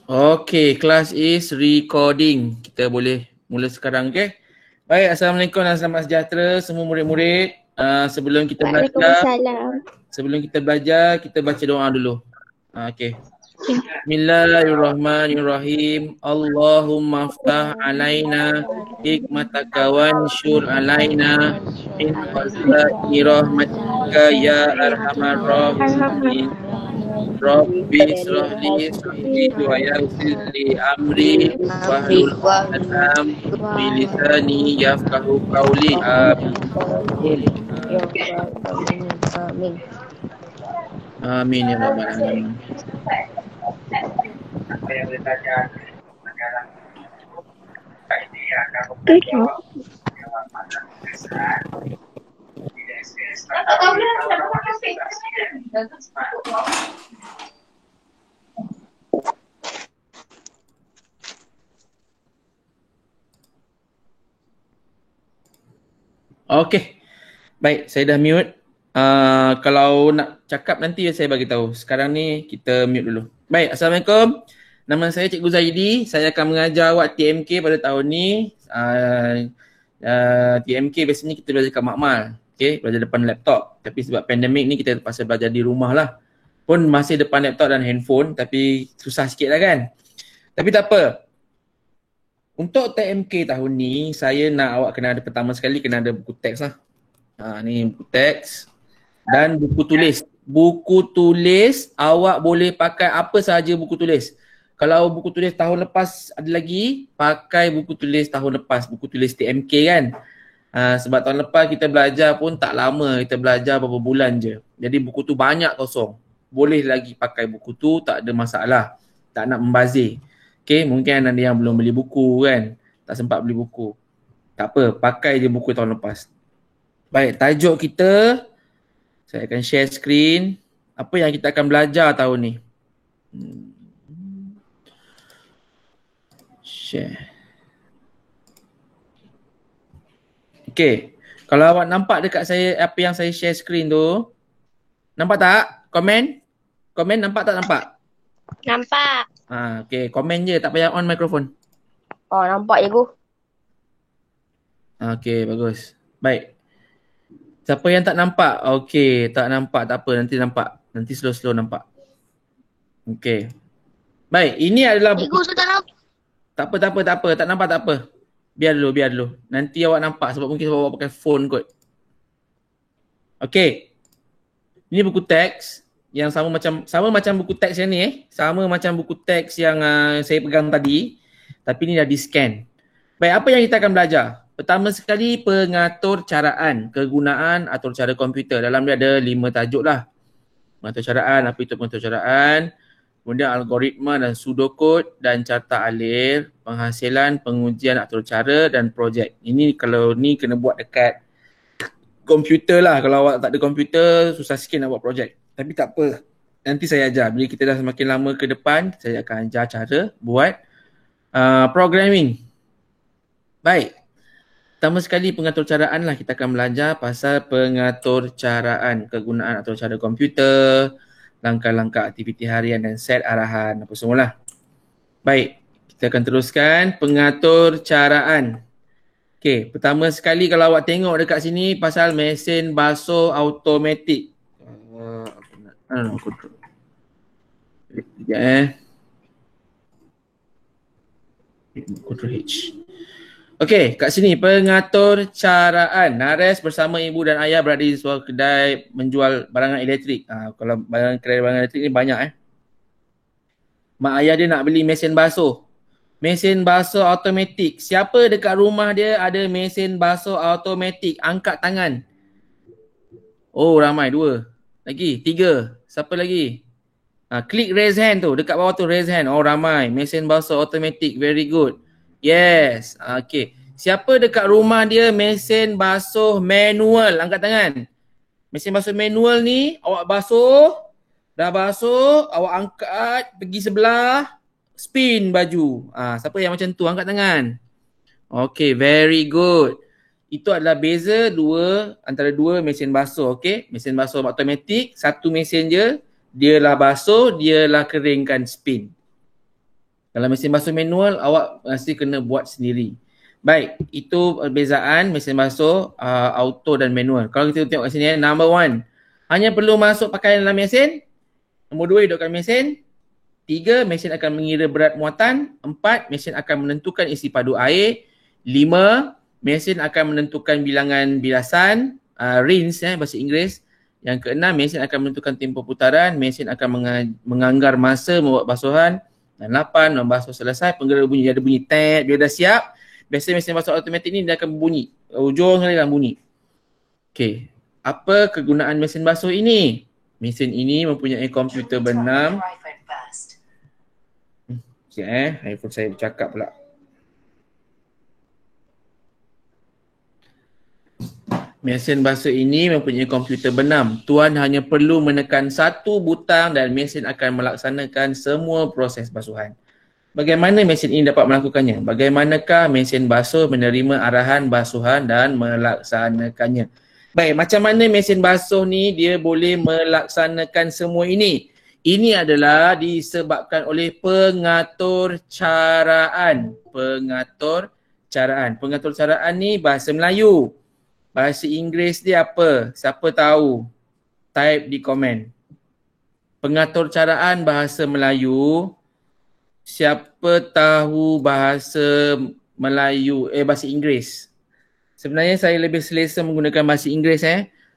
Okay, class is recording. Kita boleh mula sekarang, okay? Baik, Assalamualaikum dan selamat sejahtera semua murid-murid. Sebelum kita belajar, Waalaikumsalam. kita baca doa dulu. Okay. Bismillahirrahmanirrahim. Allahumma aftah alaina hikmataka wa ansyur alaina min khazani rahmatika ya arhamar rahimin. Rabbi israhli sadri wa yassir li amri wahlul 'uqdatam min lisani yafqahu qawli. Amin. Amin ya rabbal alamin. Okey. Baik, saya dah mute. Kalau nak cakap nanti saya bagi tahu. Sekarang ni kita mute dulu. Baik, Assalamualaikum. Nama saya Cikgu Zaidi. Saya akan mengajar awak TMK pada tahun ni. TMK biasanya kita belajar kat makmal. Okay, belajar depan laptop. Tapi sebab pandemik ni kita terpaksa belajar di rumah lah. Pun masih depan laptop dan handphone tapi susah sikit lah kan. Tapi tak apa. Untuk TMK tahun ni, saya nak awak kena ada pertama sekali kena ada buku teks lah. Ni buku teks dan buku tulis. Buku tulis awak boleh pakai apa sahaja buku tulis. Kalau buku tulis tahun lepas ada lagi, pakai buku tulis tahun lepas, buku tulis TMK kan. Sebab tahun lepas kita belajar pun tak lama, kita belajar beberapa bulan je. Jadi buku tu banyak kosong. Boleh lagi pakai buku tu, tak ada masalah. Tak nak membazir. Okay, mungkin ada yang belum beli buku kan. Tak sempat beli buku. Tak apa, pakai je buku tahun lepas. Baik, tajuk kita, saya akan share screen. Apa yang kita akan belajar tahun ni? Share. Okay, kalau awak nampak dekat saya apa yang saya share screen tu, nampak tak? Komen? Komen nampak tak nampak? Nampak. Okay, komen je, tak payah on mikrofon. Oh, nampak je Gu. Okay, bagus. Baik. Siapa yang tak nampak? Okay, tak nampak, tak apa, nanti nampak. Nanti slow-slow nampak. Okay. Baik, ini adalah buku. Cikgu sudah nampak. Tak apa, tak nampak tak apa. Biar dulu. Nanti awak nampak sebab mungkin awak pakai phone kot. Okay. Ini buku teks yang sama macam buku teks yang ni Sama macam buku teks yang saya pegang tadi. Tapi ni dah di-scan. Baik, apa yang kita akan belajar? Pertama sekali, pengatur caraan, kegunaan atur cara komputer. Dalam dia ada 5 tajuk lah. Pengatur caraan, apa itu pengatur caraan? Kemudian algoritma dan pseudocode dan carta alir, penghasilan, pengujian atur cara dan projek. Ini kalau ni kena buat dekat komputer lah. Kalau awak tak ada komputer, susah sikit nak buat projek. Tapi tak apa. Nanti saya ajar. Bila kita dah semakin lama ke depan, saya akan ajar cara buat programming. Baik. Pertama sekali pengatur caraan lah. Kita akan belajar pasal pengatur caraan, kegunaan atur cara komputer, langkah-langkah aktiviti harian dan set arahan apa semualah. Baik, kita akan teruskan pengatur caraan. Okey, pertama sekali kalau awak tengok dekat sini pasal mesin basuh automatik. Control. Sekejap Control H. Okey, kat sini pengatur caraan. Nares bersama ibu dan ayah berada di sebuah kedai menjual barangan elektrik. Kalau barangan elektrik ni banyak Mak ayah dia nak beli mesin basuh. Mesin basuh automatik. Siapa dekat rumah dia ada mesin basuh automatik? Angkat tangan. Oh, ramai. 2. Lagi. 3. Siapa lagi? Klik raise hand tu. Dekat bawah tu raise hand. Oh, ramai. Mesin basuh automatik. Very good. Yes. Okay. Siapa dekat rumah dia mesin basuh manual? Angkat tangan. Mesin basuh manual ni awak basuh. Dah basuh, awak angkat, pergi sebelah, spin baju. Siapa yang macam tu? Angkat tangan. Okay, very good. Itu adalah beza antara dua mesin basuh. Okay, mesin basuh automatik, satu mesin je. Dialah basuh, dialah keringkan spin. Kalau mesin basuh manual, awak mesti kena buat sendiri. Baik, itu perbezaan mesin basuh auto dan manual. Kalau kita tengok kat sini, number 1, hanya perlu masuk pakaian dalam mesin. Nombor 2, hidupkan mesin. 3, mesin akan mengira berat muatan. 4, mesin akan menentukan isi padu air. 5, mesin akan menentukan bilangan bilasan, rinse bahasa Inggeris. Yang keenam, mesin akan menentukan tempoh putaran. Mesin akan menganggar masa membuat basuhan. Dan 8, membasuh selesai, penggera bunyi, dia ada bunyi tet, dia dah siap. Biasanya mesin basuh automatik ni dia akan berbunyi. Ujung kali lah bunyi. Okey, apa kegunaan mesin basuh ini? Mesin ini mempunyai komputer benam. Sekejap iPhone saya bercakap pula. Mesin basuh ini mempunyai komputer benam. Tuan hanya perlu menekan satu butang dan mesin akan melaksanakan semua proses basuhan. Bagaimana mesin ini dapat melakukannya? Bagaimanakah mesin basuh menerima arahan basuhan dan melaksanakannya? Baik, macam mana mesin basuh ni dia boleh melaksanakan semua ini? Ini adalah disebabkan oleh pengatur caraan. Pengatur caraan. Pengatur caraan ni bahasa Melayu. Bahasa Inggeris dia apa? Siapa tahu? Type di komen. Pengatur caraan bahasa Melayu. Siapa tahu bahasa Melayu, bahasa Inggeris? Sebenarnya saya lebih selesa menggunakan bahasa Inggeris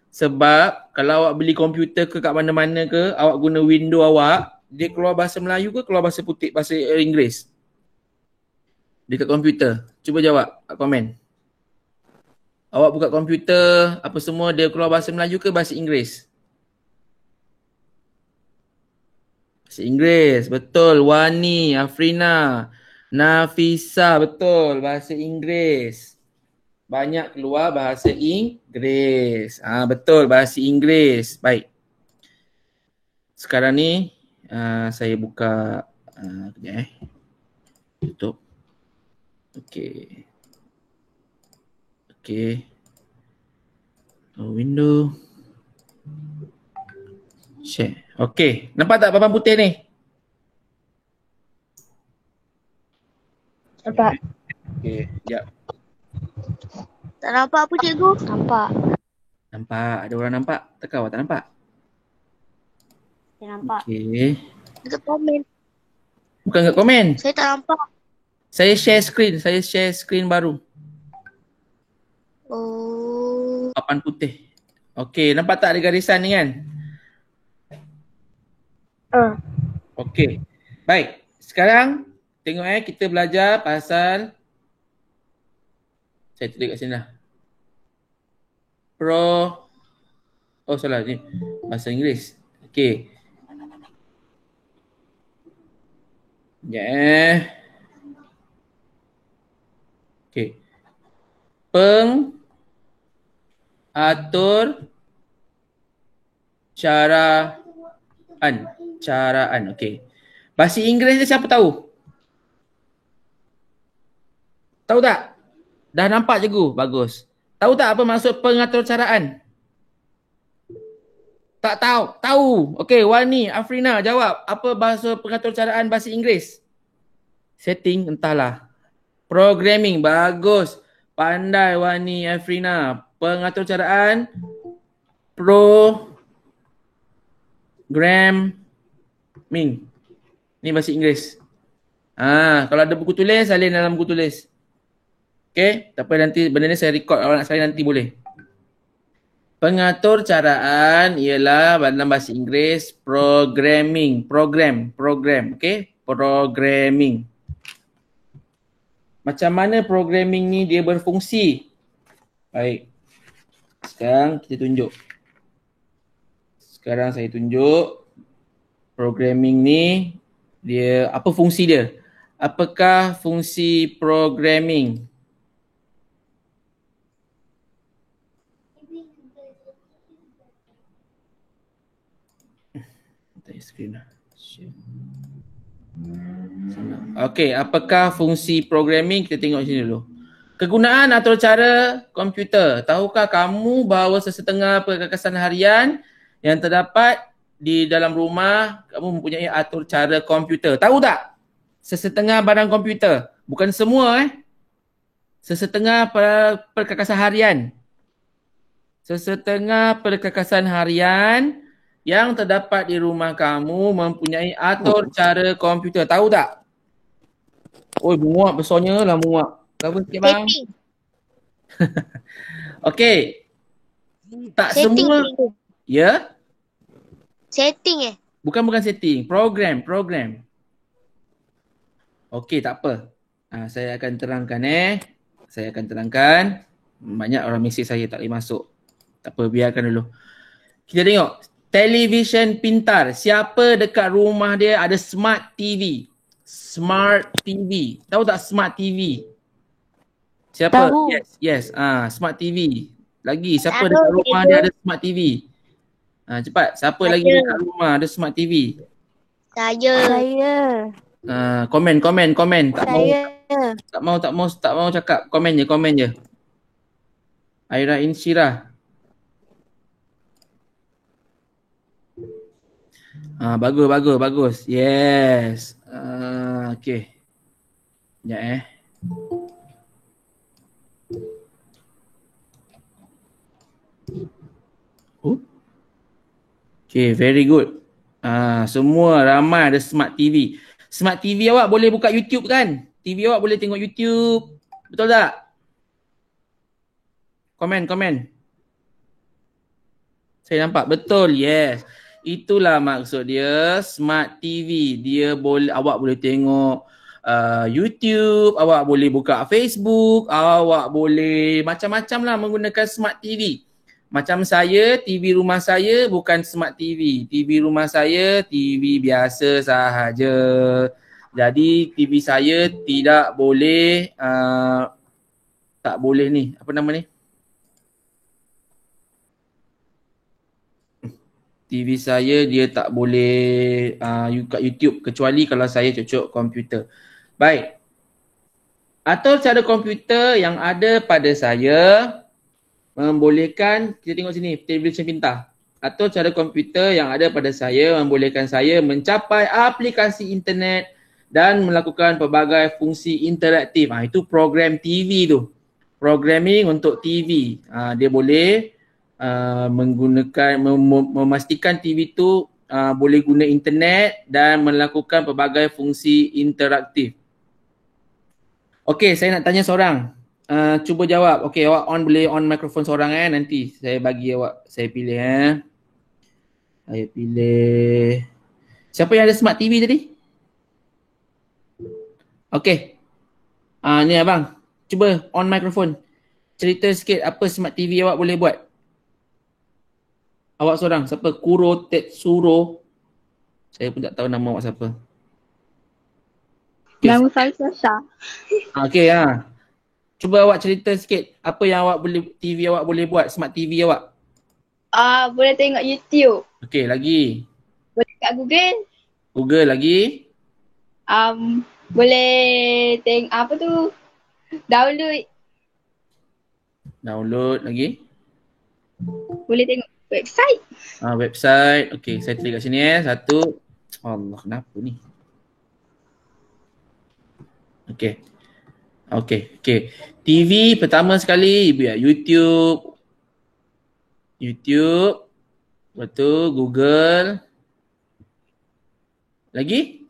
sebab kalau awak beli komputer ke kat mana-mana ke, awak guna window awak, dia keluar bahasa Melayu ke keluar bahasa putih, bahasa Inggeris? Dekat komputer. Cuba jawab kat komen. Awak buka komputer, apa semua dia keluar bahasa Melayu ke bahasa Inggeris? Bahasa Inggeris, betul. Wani, Afrina, Nafisa, betul. Bahasa Inggeris. Banyak keluar bahasa Inggeris. Betul, bahasa Inggeris. Baik. Sekarang ni saya buka kejap tutup. Okey. Okey. Window. Share. Okey. Nampak tak papan putih ni? Nampak. Okey, sekejap. Tak nampak apa cikgu? Nampak. Nampak? Ada orang nampak? Takkan awak tak nampak? Saya nampak. Okey. Dekat komen. Bukan kat komen. Saya tak nampak. Saya share screen. Saya share screen baru. Oh. Papan putih. Okey, nampak tak ada garisan ni kan? Okey. Baik. Sekarang tengok kita belajar pasal, saya tulis kat sini lah. Salah ni. Bahasa Inggeris. Okey. Okey. Pengatur caraan. Okey. Bahasa Inggeris dia siapa tahu? Tahu tak? Dah nampak cikgu? Bagus. Tahu tak apa maksud pengatur caraan? Tak tahu? Tahu. Okey, Wani, Afrina jawab. Apa bahasa pengatur caraan bahasa Inggeris? Setting, entahlah. Programming, bagus. Pandai Wani, Afrina. Pengatur caraan programming. Ni bahasa Inggeris. Kalau ada buku tulis, salin dalam buku tulis. Okey, tak apa, nanti benda ni saya record, awak nak salin nanti boleh. Pengatur caraan ialah dalam bahasa Inggeris programming, program, okey? Programming. Macam mana programming ni dia berfungsi? Baik. Sekarang kita tunjuk. Sekarang saya tunjuk programming ni dia apa fungsi dia? Apakah fungsi programming? Okey, apakah fungsi programming? Kita tengok sini dulu. Kegunaan atau cara komputer. Tahukah kamu bahawa sesetengah perkakasan harian yang terdapat di dalam rumah kamu mempunyai atur cara komputer. Tahu tak? Sesetengah barang komputer. Bukan semua Sesetengah perkakasan harian. Sesetengah perkakasan harian yang terdapat di rumah kamu mempunyai atur cara komputer. Tahu tak? Oi, muak besarnya lah muak. Berapa sikit bang? Setting. Okey. Tak Setting. semua. Ya? Setting Bukan setting. Program. Okey, tak apa. Saya akan terangkan Saya akan terangkan. Banyak orang mesej saya tak boleh masuk. Tak apa, biarkan dulu. Kita tengok. Televisyen pintar. Siapa dekat rumah dia ada smart TV? Smart TV. Tahu tak smart TV? Siapa? Tahu. Yes. Smart TV. Lagi, siapa Tahu, dekat rumah cikgu. dia ada smart TV? Cepat. Siapa lagi Saya. dekat rumah ada smart TV? Saya. Komen. Tak mau cakap. Komen je. Aira Insyirah. Bagus. Yes. Okey. Sekejap Okay, very good. Semua ramai ada smart TV. Smart TV awak boleh buka YouTube kan? TV awak boleh tengok YouTube. Betul tak? Komen. Saya nampak. Betul, yes. Itulah maksud dia smart TV. Awak boleh tengok YouTube, awak boleh buka Facebook, awak boleh macam-macam lah menggunakan smart TV. Macam saya, TV rumah saya bukan smart TV. TV rumah saya TV biasa sahaja. Jadi TV saya tidak boleh tak boleh ni. Apa nama ni? TV saya dia tak boleh buka YouTube kecuali kalau saya cocok komputer. Baik. Atau cara komputer yang ada pada saya membolehkan, kita tengok sini, televisyen pintar. Atau cara komputer yang ada pada saya membolehkan saya mencapai aplikasi internet dan melakukan pelbagai fungsi interaktif. Itu program TV tu. Programming untuk TV. Dia boleh menggunakan, memastikan TV tu boleh guna internet dan melakukan pelbagai fungsi interaktif. Okey, saya nak tanya seorang. Cuba jawab. Okey, awak boleh on mikrofon seorang nanti saya bagi awak, saya pilih Saya pilih. Siapa yang ada smart TV tadi? Okey. Ni abang. Cuba on mikrofon. Cerita sikit apa smart TV awak boleh buat. Awak seorang. Siapa? Kuro Tetsuro. Saya pun tak tahu nama awak siapa. Okay. Nama saya Sasha. Okey Cuba awak cerita sikit apa yang TV awak boleh buat, smart TV awak. Boleh tengok YouTube. Okey, lagi. Boleh kat Google. Google lagi. Boleh tengok apa tu? Download. Download lagi. Boleh tengok website. Website. Okey, saya tulis kat sini Satu. Allah, kenapa ni? Okey. TV pertama sekali YouTube. Lepas tu Google. Lagi?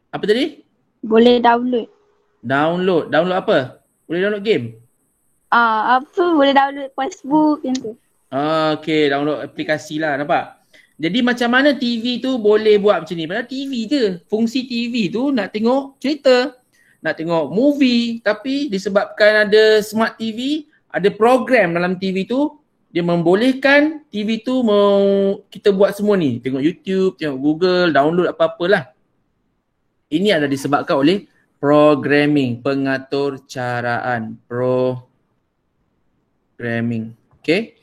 Apa tadi? Boleh download. Download apa? Boleh download game? Boleh download Facebook macam tu. Okey, download aplikasi lah, nampak? Jadi macam mana TV tu boleh buat macam ni? Padahal TV je. Fungsi TV tu nak tengok cerita, nak tengok movie, tapi disebabkan ada smart TV, ada program dalam TV tu, dia membolehkan TV tu kita buat semua ni. Tengok YouTube, tengok Google, download apa-apalah. Ini adalah disebabkan oleh programming, pengatur caraan. Programming. Okey.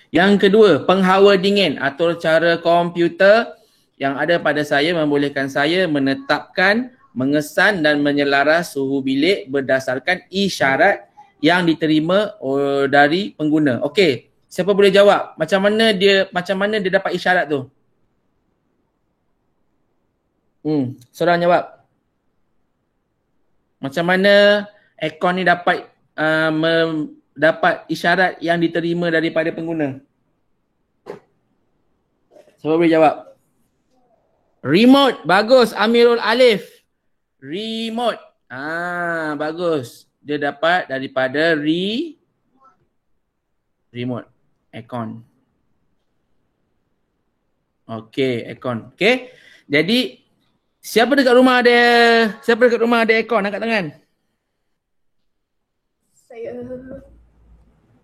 Yang kedua, penghawa dingin. Atur cara komputer yang ada pada saya membolehkan saya menetapkan, mengesan dan menyelaras suhu bilik berdasarkan isyarat yang diterima dari pengguna. Okey, Siapa boleh jawab? Macam mana dia dapat isyarat tu? Seorang jawab. Macam mana aircon ni dapat dapat isyarat yang diterima daripada pengguna? Siapa boleh jawab? Remote. Bagus. Amirul Alif. Remote. Bagus. Dia dapat daripada remote. Aircon. Okey, aircon. Okey. Jadi siapa dekat rumah ada aircon? Angkat tangan. Saya.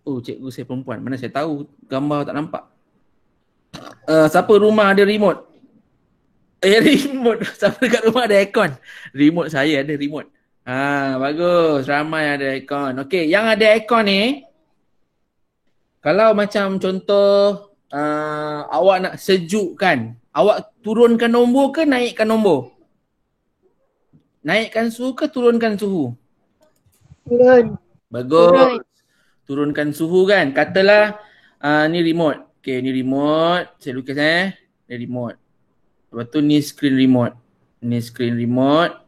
Oh, cikgu saya perempuan. Mana saya tahu, gambar tak nampak. Siapa rumah ada remote? Remote. Siapa dekat rumah ada aircon? Remote saya ada remote. Bagus. Ramai ada aircon. Okey, yang ada aircon ni, kalau macam contoh awak nak sejukkan, awak turunkan nombor ke naikkan nombor? Naikkan suhu ke turunkan suhu? Turun. Bagus. Turunkan suhu kan. Katalah ni remote. Okey, ni remote. Saya lukis ni remote. Lepas tu ni screen remote. Ni screen remote.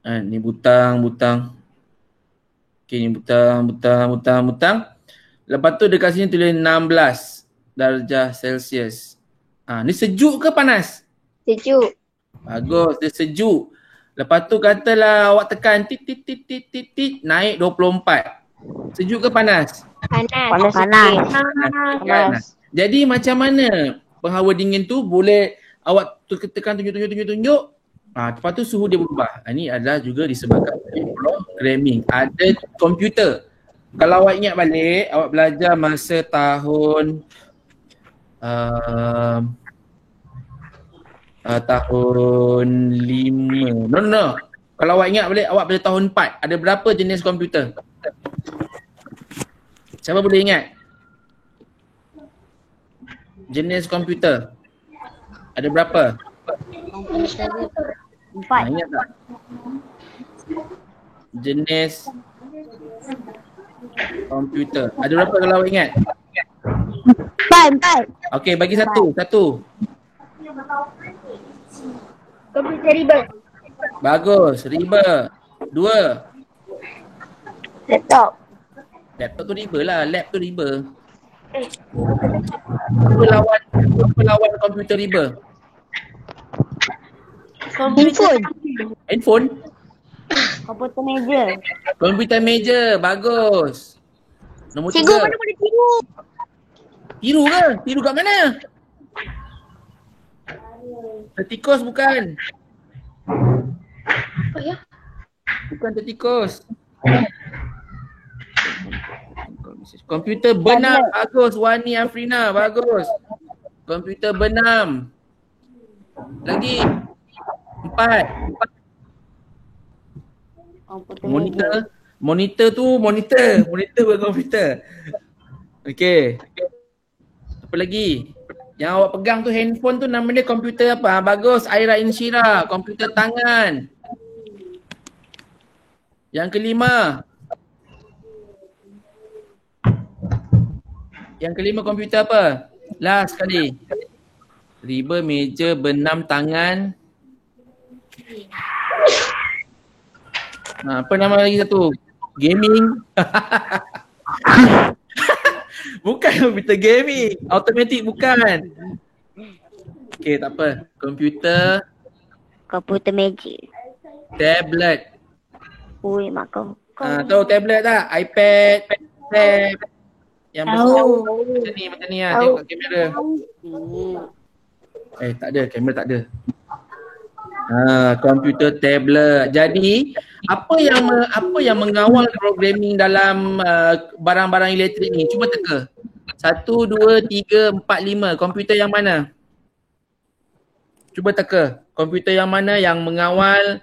Ni butang. Okey, ni butang. Lepas tu dekat sini tulis 16 darjah Celsius. Ni sejuk ke panas? Sejuk. Bagus, dia sejuk. Lepas tu katalah awak tekan tit naik 24. Sejuk ke panas? Panas. Kan? Jadi macam mana penghawa dingin tu boleh awak tekan tunjuk. Lepas tu suhu dia berubah. Ini adalah juga disebabkan oleh programming. Ada komputer. Kalau awak ingat balik, awak belajar masa tahun tahun 5. No. Kalau awak ingat balik, awak pada tahun 4. Ada berapa jenis komputer? Siapa boleh ingat? Jenis komputer. Ada berapa? 4. Ingat tak? Jenis komputer. Ada berapa kalau awak ingat? 4. Okey, bagi satu. Komputer riba. Bagus. Riba. 2. Laptop. Laptop tu riba lah. Lap tu riba. Apa lawan komputer riba? Handphone? Komputer meja. Komputer meja. Bagus. Nombor 3. Cikgu, mana boleh tiru? Tiru ke? Tiru kat mana? Tertikus bukan. Apa ya? Bukan tertikus. Komputer benam. Bagus. Wani Afrina. Bagus. Komputer benam. Lagi. 4. Monitor tu monitor bukan komputer. Okey. Apa lagi? Yang awak pegang tu handphone tu nama dia komputer apa? Bagus. Aira Insyira. Komputer tangan. Yang kelima. Komputer apa? Last sekali. Riba, meja, benam, tangan. Apa nama lagi satu? Gaming. Bukan komputer gaming. Automatic bukan. Okey, tak apa. Komputer. Meja. Tablet. Ui, mak kau. Tahu tablet tak? iPad, tab. Yang besar. Macam ni lah. Tengok kat kamera. Tak ada. Kamera tak ada. Komputer, tablet. Jadi apa yang mengawal programming dalam barang-barang elektrik ni? Cuba teka. 1, 2, 3, 4, 5. Komputer yang mana? Cuba teka. Komputer yang mana yang mengawal?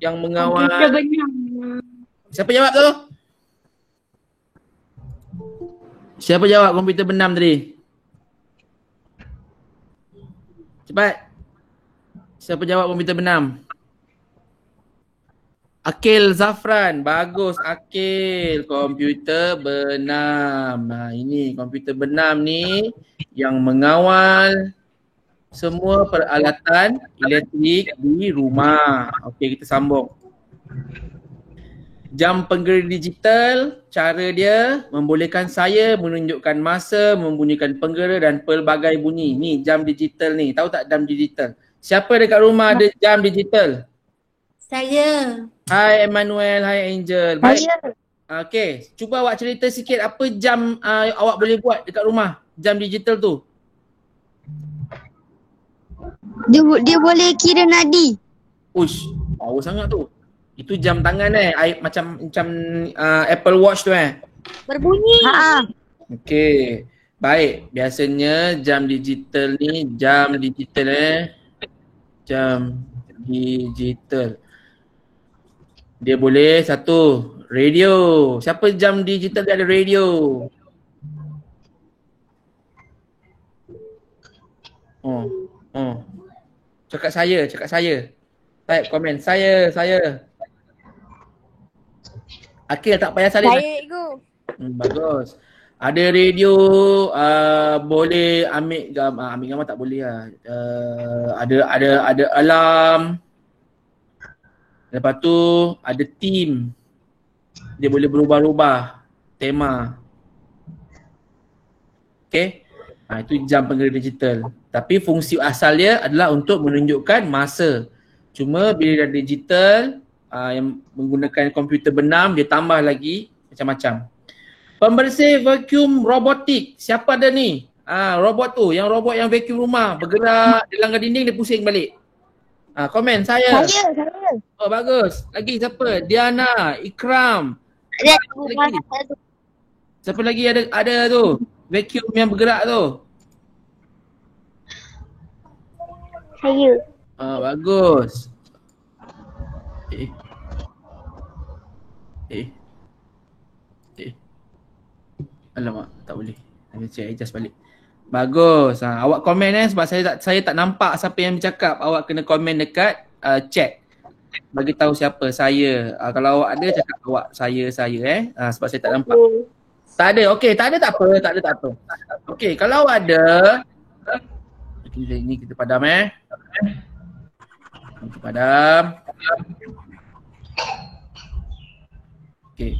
Komputer benam. Siapa jawab tu? Siapa jawab komputer benam tadi? Cepat. Siapa jawab komputer benam? Akil Zafran, bagus Akil. Komputer benam. Nah ini komputer benam ni yang mengawal semua peralatan elektrik di rumah. Okey, kita sambung. Jam penggera digital, cara dia membolehkan saya menunjukkan masa, membunyikan penggera dan pelbagai bunyi. Ni jam digital ni. Tahu tak jam digital? Siapa dekat rumah ada jam digital? Saya. Hai Emmanuel, hai Angel. Baik. Okey, cuba awak cerita sikit apa jam awak boleh buat dekat rumah, jam digital tu. Dia boleh kira nadi. Uish, power sangat tu. Itu jam tangan macam Apple Watch tu Berbunyi. Okey. Baik, biasanya jam digital ni jam digital. Dia boleh satu, radio. Siapa jam digital dia ada radio? Cakap saya. Type komen, saya. Akil tak payah salin. Saya cikgu. Bagus. Ada radio, boleh ambil gambar tak boleh lah. Ada alarm. Lepas tu ada theme. Dia boleh berubah-ubah tema. Okay. Itu jam penggera digital. Tapi fungsi asal dia adalah untuk menunjukkan masa. Cuma bila dah digital, yang menggunakan komputer benam, dia tambah lagi macam-macam. Pembersih vacuum robotik. Siapa ada ni? Robot tu, robot yang vacuum rumah. Bergerak, dia langgar dinding, dia pusing balik. Komen, saya. Oh bagus. Lagi siapa? Diana, Ikram. Siapa lagi ada tu? Vacuum yang bergerak tu. Saya. Bagus. Alamak, tak boleh. Saya adjust balik. Bagus. Awak komen sebab saya tak nampak siapa yang bercakap. Awak kena komen dekat chat. Bagi tahu siapa saya. Kalau awak ada cakap awak saya sebab saya tak nampak. Tak ada. Okey, tak ada tak apa. Okey, kalau awak ada ini kita padam Kita padam. Okey.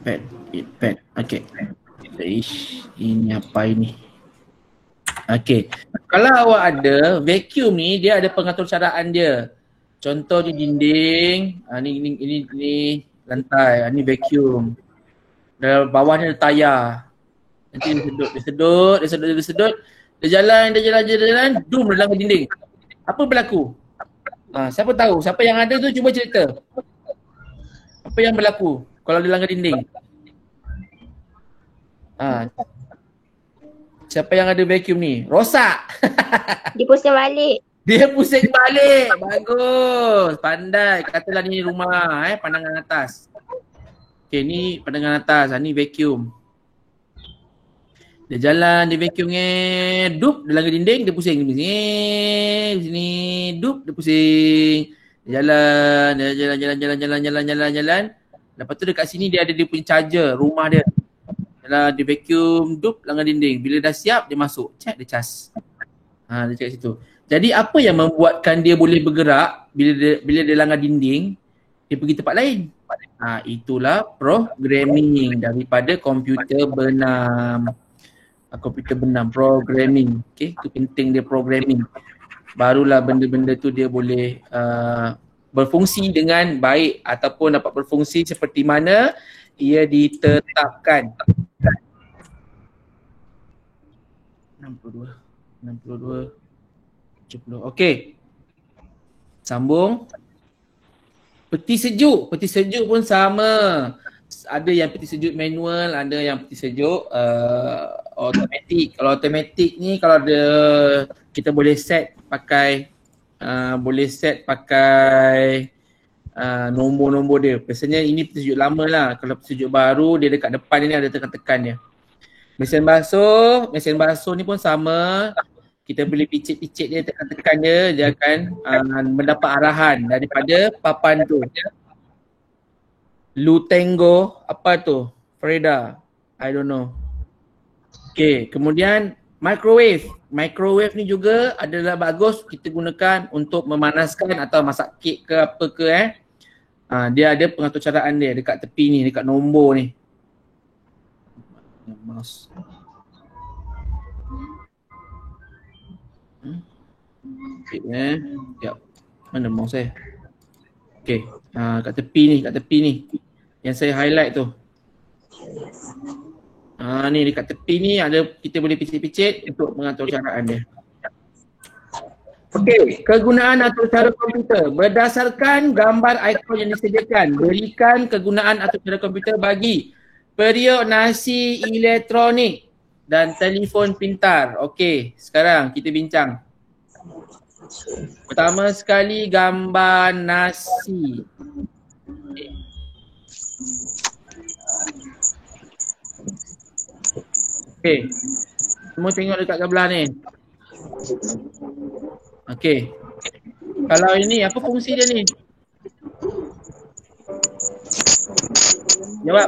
Pad. Okey. Ini apa ini? Okey. Kalau awak ada vacuum ni, dia ada pengatur caraan dia. Contoh di dinding, ini lantai, ni vacuum. Dalam bawah ni ada tayar. Nanti dia sedut. Dia jalan, dum dia langgar dinding. Apa berlaku? Siapa tahu? Siapa yang ada tu cuba cerita. Apa yang berlaku kalau dia langgar dinding? Siapa yang ada vacuum ni? Rosak. Dia pusing balik. Bagus. Pandai. Katalah ni rumah pandangan atas. Okay, ni pandangan atas. Ni vacuum. Dia jalan, dia vacuum dup, dia langgar dinding, dia pusing. Di sini, dup, dia pusing. Dia jalan. Lepas tu dekat sini dia ada dia punya charger, rumah dia. Dia vacuum, dup, langgar dinding. Bila dah siap, dia masuk. Check, dia cas. Dia cakap situ. Jadi apa yang membuatkan dia boleh bergerak bila dia langgar dinding, dia pergi tempat lain. Itulah programming daripada komputer benam. Komputer benam, programming. Okay, itu penting dia programming. Barulah benda-benda tu dia boleh berfungsi dengan baik ataupun dapat berfungsi seperti mana ia ditetapkan. 62, 70. Okey. Sambung. Peti sejuk pun sama. Ada yang peti sejuk manual, ada yang peti sejuk automatic. Kalau automatic ni kalau kita boleh set pakai nombor-nombor dia. Biasanya ini peti sejuk lama lah. Kalau peti sejuk baru dia dekat depan ni ada tekan-tekan dia. Mesin basuh ni pun sama. kita boleh picit-picit dia, tekan-tekan dia akan mendapat arahan daripada papan tu. Lutengo, apa tu? Freda, I don't know. Okay, kemudian microwave. Microwave ni juga adalah bagus kita gunakan untuk memanaskan atau masak kek ke apa ke dia ada pengaturcaraan dia dekat tepi ni, dekat nombor ni. Mouse. Sekejap. Mana mouse saya? Okay. Kat tepi ni. Yang saya highlight tu. Ni dekat tepi ni ada, kita boleh picit-picit untuk mengatur caraan dia. Okey, kegunaan atur cara komputer. Berdasarkan gambar ikon yang disediakan, berikan kegunaan atur cara komputer bagi periuk nasi elektronik dan telefon pintar. Okey, sekarang kita bincang. Pertama sekali gambar nasi. Okey. Semua tengok dekat sebelah ni. Okey. Kalau ini apa fungsi dia ni? Jawab.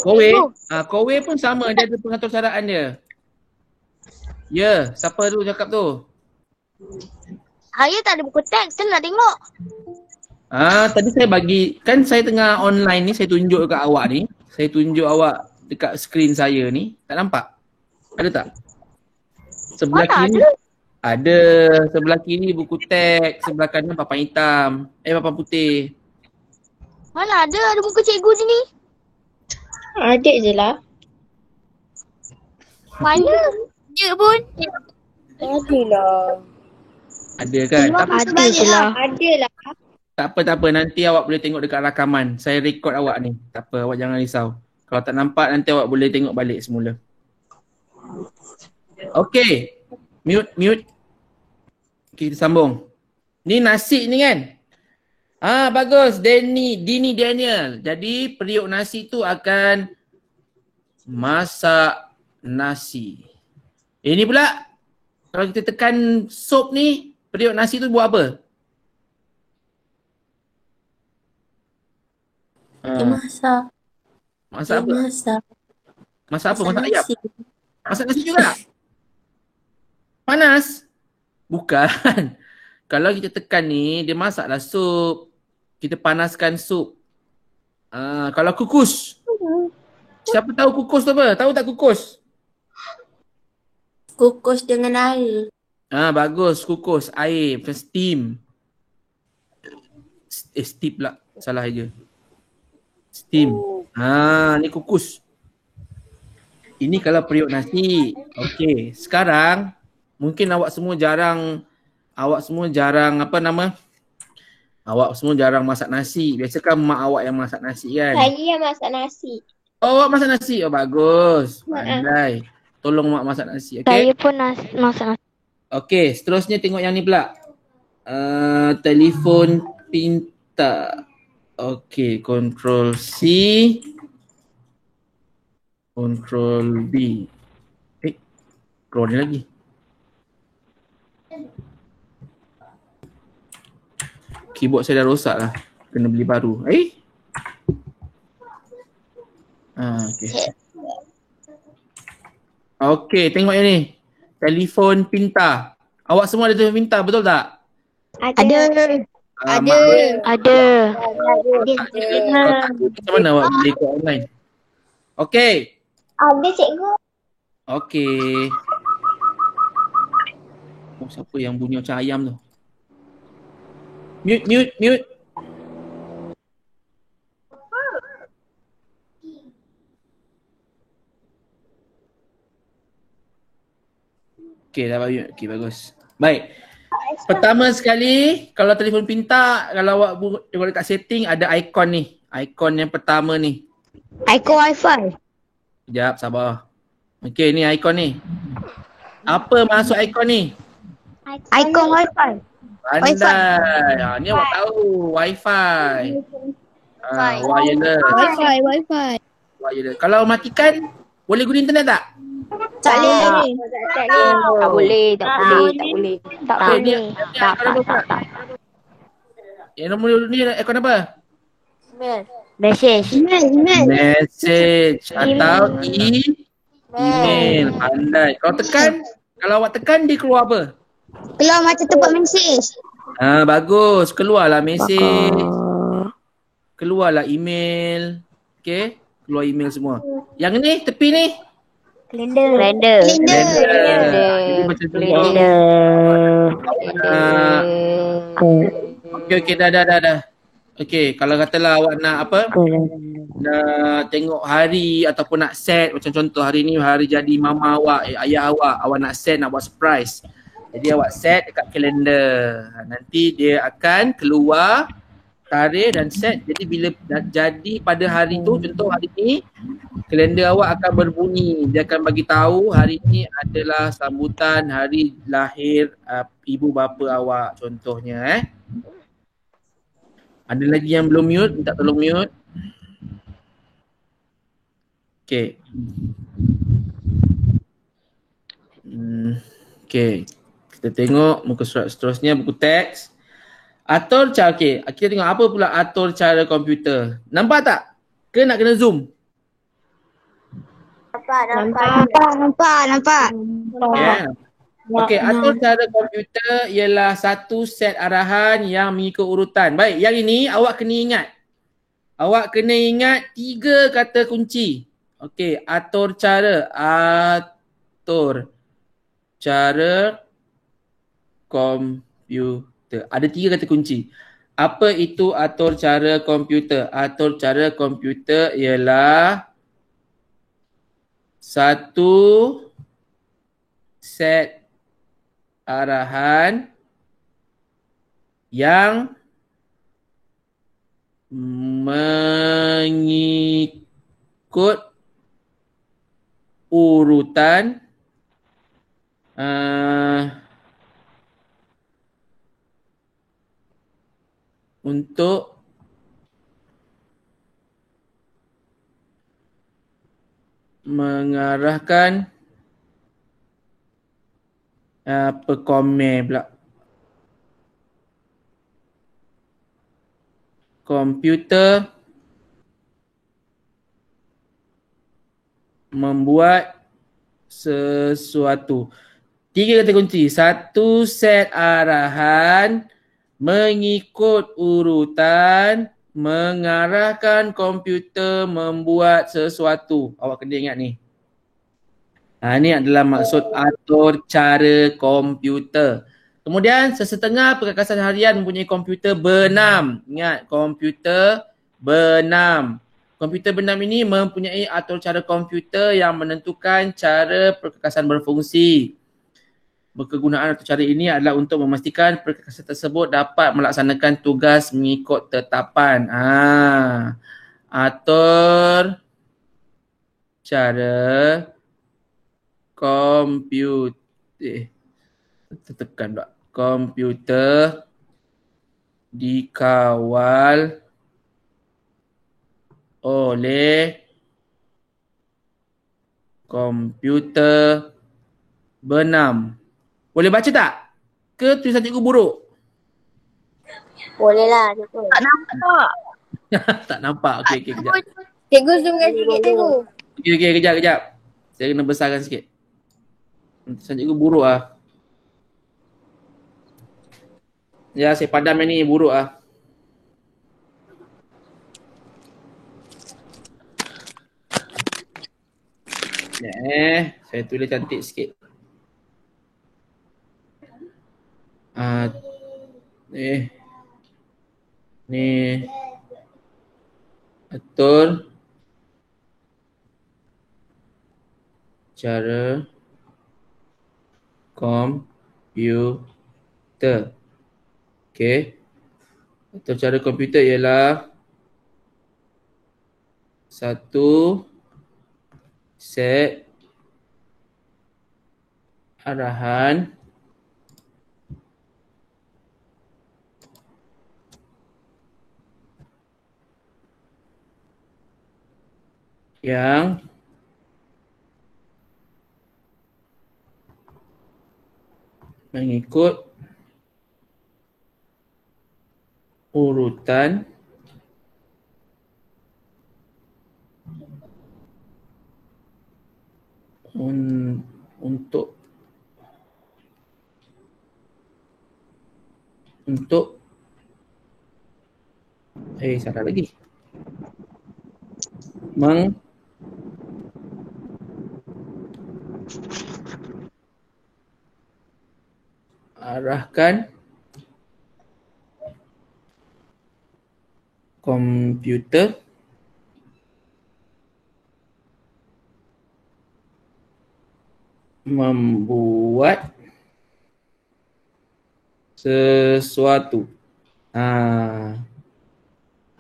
Kowe. Kowe pun sama, dia ada pengaturcaraan dia. Ya, siapa tu cakap tu? Saya tak ada buku teks, saya nak tengok. Tadi saya bagi, kan saya tengah online ni, saya tunjuk dekat awak ni. Saya tunjuk awak dekat skrin saya ni. Tak nampak? Ada tak? Sebelah Mana kiri ada? ada. Sebelah kiri buku teks, sebelah kanan papan hitam. Papan putih. Mana ada buku cikgu sini? Ada je lah. Mana? Ya pun. Ada lah. Ada kan? Ada je lah. Ada lah. Tak apa. Nanti awak boleh tengok dekat rakaman. Saya rekod awak ni. Tak apa, awak jangan risau. Kalau tak nampak nanti awak boleh tengok balik semula. Okay. Mute. Okay, kita sambung. Ni nasi ni kan? Bagus. Dini Daniel. Jadi periuk nasi tu akan masak nasi. Ini pula. Kalau kita tekan sup ni, periuk nasi tu buat apa? Dia masak. Masak apa? Masak. Masak apa? Masak ayam? nasi. Masak nasi juga? Panas? Bukan. Kalau kita tekan ni, dia masaklah sup. Kita panaskan sup. Kalau kukus. Siapa tahu kukus tu apa? Tahu tak kukus? Kukus dengan air. Bagus. Kukus. Air. Macam steam. Steam pula. Salah aja. Steam. Ni kukus. Ini kalau periuk nasi. Okey. Sekarang mungkin awak semua jarang Awak semua jarang masak nasi. Biasa kan mak awak yang masak nasi kan? Saya yang masak nasi. Oh, awak masak nasi? Oh, bagus. Pandai. Tolong mak masak nasi. Okay? Saya pun masak nasi. Okey, seterusnya tengok yang ni pula. Telefon pintar. Okey, Ctrl C. Ctrl B. Keluar ni lagi. Keyboard saya dah rosak lah. Kena beli baru. Okey. Okey, tengok yang ni. Telefon pintar. Awak semua ada telefon pintar, betul tak? Ada. Macam mana awak boleh ikut online? Okey. Ada cikgu. Okey. Siapa yang bunyi macam ayam tu? Mute. Okey, dah mute. Okey, bagus. Baik. Pertama sekali, kalau telefon pintar, kalau awak tengok dekat setting, ada ikon ni. Ikon yang pertama ni. Ikon Wi-Fi. Sekejap, sabar. Okey, ni ikon ni. Apa maksud ikon ni? Ikon Wi-Fi. Pandai. Ni awak tahu. Wi-Fi. Wireless. Wi-Fi. Wireless. Kalau matikan, boleh guna internet tak? Tak boleh. Tak boleh, tak boleh, tak boleh. Tak Eh, ni, boleh. Tak, aircon apa pula? tak. Yang nombor ni aircon apa? Message. Message atau email. Pandai. Kalau awak tekan dia keluar apa? Keluar macam tempat mesej. Bagus. Keluarlah message. Keluarlah email. Okay. Keluar email semua. Yang ni, tepi ni. Kalender. Kalender. Jadi macam contoh. Okay, dah. Okay, kalau katalah awak nak apa? Nak tengok hari ataupun nak set. Macam contoh hari ni hari jadi mama awak, ayah awak nak set, nak buat surprise. Jadi awak set dekat kalender. Nanti dia akan keluar tarikh dan set. Jadi bila jadi pada hari tu, contoh hari ni, kalender awak akan berbunyi. Dia akan bagi tahu hari ni adalah sambutan hari lahir ibu bapa awak contohnya. Ada lagi yang belum mute? Minta tolong mute. Okay. Okay. Kita tengok muka surat seterusnya, buku teks. Atur cara, okay. Kita tengok apa pula atur cara komputer. Nampak tak? Ke nak kena zoom? Nampak. Yeah. Okay, atur cara komputer ialah satu set arahan yang mengikut urutan. Baik, yang ini awak kena ingat. Awak kena ingat 3 kata kunci. Okay, atur cara komputer. Ada 3 kata kunci. Apa itu atur cara komputer? Atur cara komputer ialah satu set arahan yang mengikut urutan untuk mengarahkan komputer membuat sesuatu. 3 kata kunci. Satu set arahan mengikut urutan mengarahkan komputer membuat sesuatu. Awak kena ingat ni. Ini adalah maksud atur cara komputer. Kemudian sesetengah perkakasan harian mempunyai komputer B6. Ingat, komputer B6. Komputer B6 ini mempunyai atur cara komputer yang menentukan cara perkakasan berfungsi. Kegunaan atur cara ini adalah untuk memastikan perkakasan tersebut dapat melaksanakan tugas mengikut tetapan. Atur cara komputer. Tekan tak? Komputer dikawal oleh komputer B6. Boleh baca tak? Ke tulisan cikgu buruk? Boleh lah, cikgu. Tak nampak. Tak nampak. Okey, kejap. Cikgu zoomkan sikit, cikgu. Okey, kejap. Saya kena besarkan sikit. Tulisan cikgu buruk lah. Ya, saya padam yang ni buruk lah. Ya, saya tulis cantik sikit. Ni atur cara komputer. Okey. Atur cara komputer ialah satu set arahan yang mengikut urutan untuk salah lagi. Arahkan komputer membuat sesuatu.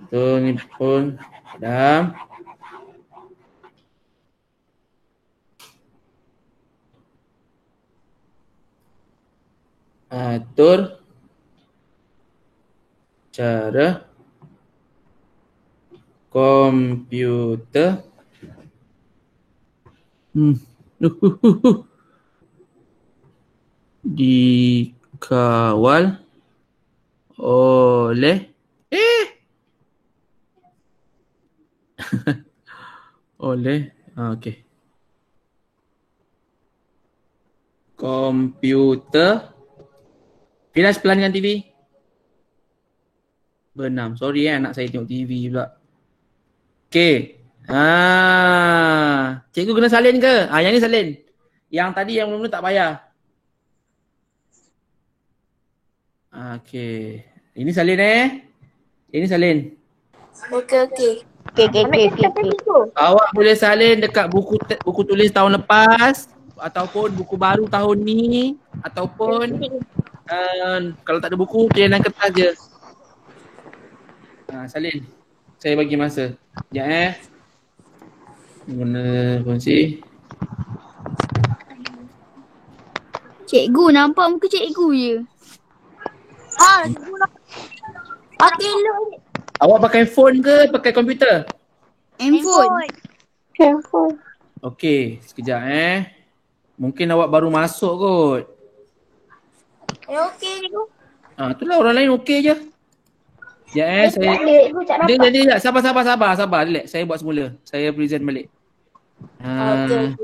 Itu ni pun padam. Atur cara komputer dikawal oleh okey. Komputer. Firas pelan dengan TV. Benam. Sorry anak saya tengok TV pula. Okey. Cikgu kena salin ke? Yang ni salin. Yang tadi yang mula-mula tak payah. Okey. Ini salin Ini salin. Okey. Awak boleh salin dekat buku tulis tahun lepas ataupun buku baru tahun ni ataupun kalau tak ada buku pilihan kertas je. Salin. Saya bagi masa. Sekejap guna kunci. Cikgu, nampak muka cikgu je. Cikgu nak pakai elok ni. Awak pakai phone ke pakai komputer? Handphone. Okey, sekejap Mungkin awak baru masuk kot. Okey cikgu. Itulah orang lain okey je. Sekejap saya dia sabar. Relax. Saya buat semula. Saya present balik. Okey.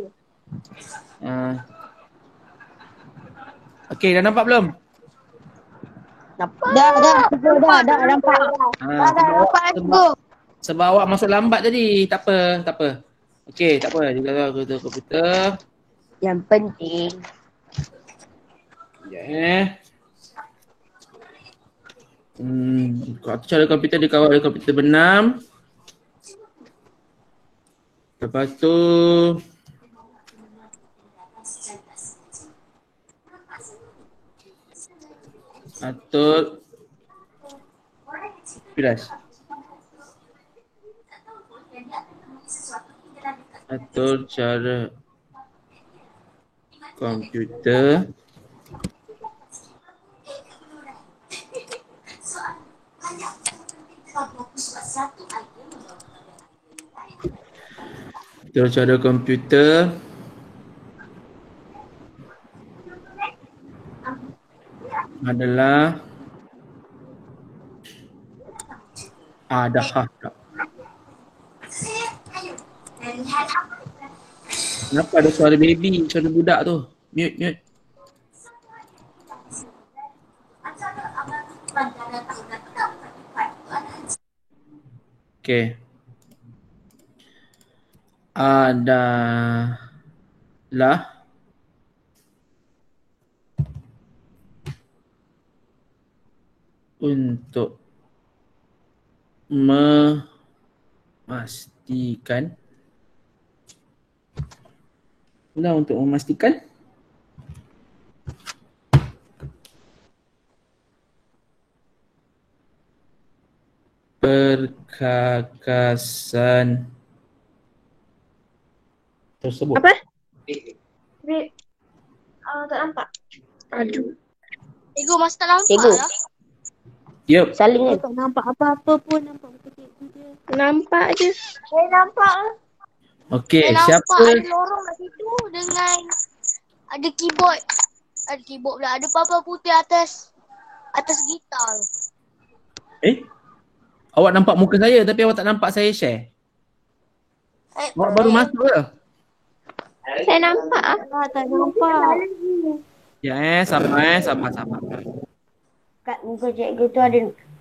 Okey, dah nampak belum? Dah nampak. Sebab awak masuk lambat tadi. Tak apa. Okey, tak apa. Juga komputer. Yang penting. Cara komputer dikawal oleh komputer benam. Lepas tu atur Firas. Atur cara komputer adalah dah. Kenapa ada suara baby, suara budak tu? Mute. Okey. Adalah untuk memastikan perkakasan tersebut. Apa? Tak nampak. Aduh. Cikgu masih tak nampak Cikgu. lah. Yup. Salin kan? Tak nampak apa-apa pun. Nampak muka cikgu je. Nampak je. Saya nampak. Okey, Saya nampak siapa? ada lorong kat situ dengan ada keyboard. Ada keyboard pula. Ada papa putih atas gitar. Awak nampak muka saya tapi awak tak nampak saya share. Awak baru masuk ke? Saya nampak ah. Tak nampak. Ya sabar. Kat muka cikgu tu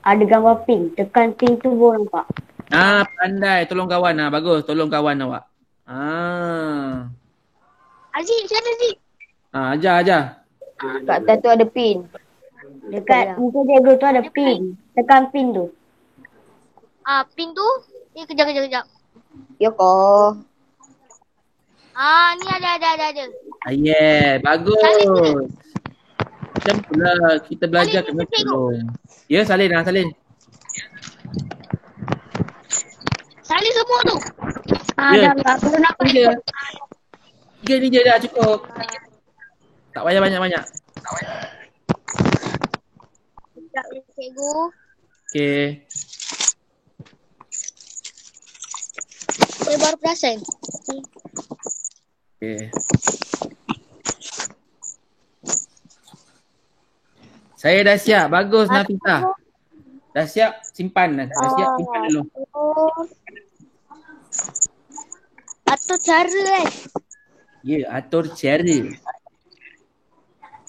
ada gambar pink. Tekan pink tu baru nampak. Pandai. Tolong kawan. Bagus. Tolong kawan awak. Aziz, macam mana Aziz? Ajar. Kat atas tu ada pin. Dekat muka cikgu tu ada pin. Tekan pin tu. Pin tu. Ni kejap. Yoko. Ni ada. Yeah, bagus. Macam tu lah. Kita belajar Salin, kena cikgu. tolong. Ya, salin. Salin semua tu. Ya. Dah aku nampak. Tiga. Tiga ni je dah cukup. Tak payah banyak-banyak. Sekejap ni cikgu. Okay. Saya baru perasan. Okay. Saya dah siap. Bagus Nafisah. Dah siap? Simpan. Dah siap? Simpan dulu. Atur cara Ya, atur cara.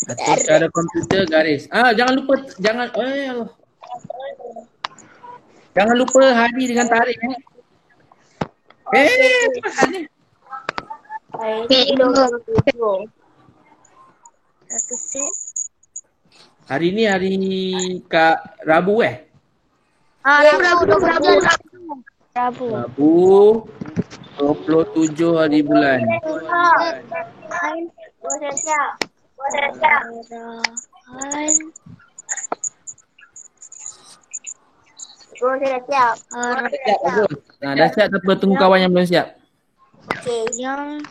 Atur cara komputer garis. Jangan lupa. Allah. Jangan lupa hari dengan tarikh. Hari. Satu set. Hari ni hari Rabu Rabu. Rabu 27 hari bulan. Siap, bagus. Dah siap tak apa, tunggu kawan yang belum siap. Yang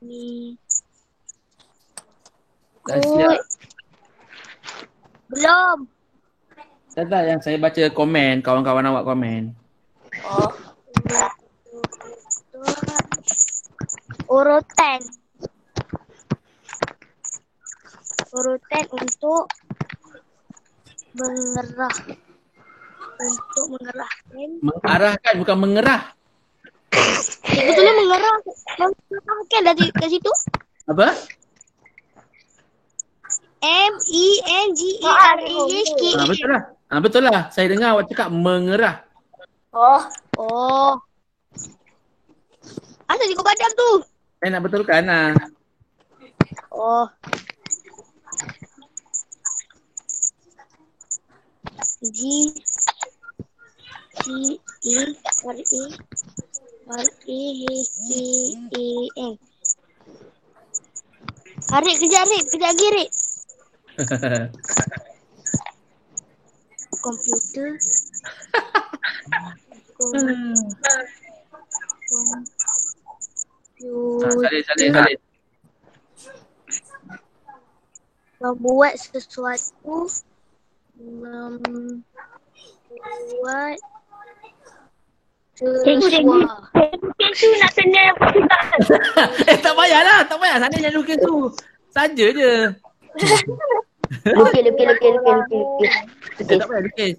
ni Dah siap. belum. Tak yang saya baca komen, kawan-kawan awak komen. Urutan untuk mengerahkan. Mengarahkan bukan mengerah. Sebetulnya mengerahkan dari situ. Apa? MENGERAHK. Betul lah. Betul lah. Saya dengar awak cakap mengerah. Oh. Asal kau padam tu? Saya nak betulkan lah. Oh. G E R A H K A N. Harik kejap lagi Rik. Komputer. Salin. Membuat sesuatu. Membuat Cikgu nak tanya apa juga. Tak payah. Sana yang lukis tu. Saja je. Lukis. Tak payah lukis.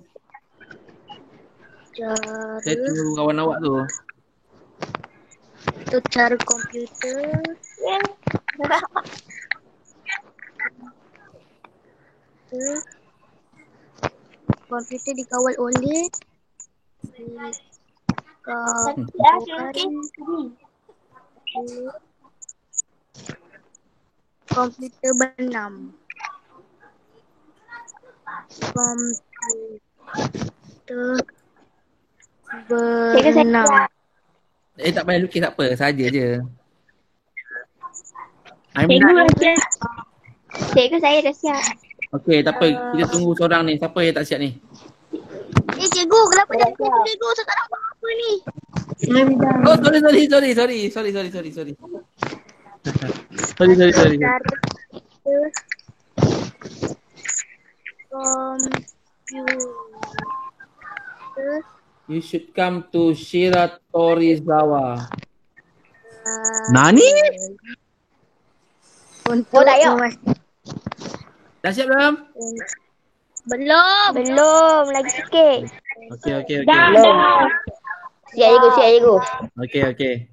cara. Saya tunggu kawan awak tu. Itu cara komputer. Komputer dikawal oleh komputer bernam. Komputer bernam. Tak payah lukis tak apa, saja je. Cikgu saya dah siap. Okey, tak apa. Kita tunggu seorang ni. Siapa yang tak siap ni? Cikgu, kenapa cikgu? Saya tak nampak apa ni. Oh, sorry. Sorry. Komputer You should come to Shiratorizawa. Nani? Untuk tak yuk. Dah siap belum? Belum. Belum, lagi sikit. Okey. Belum. Siap cikgu. Okey.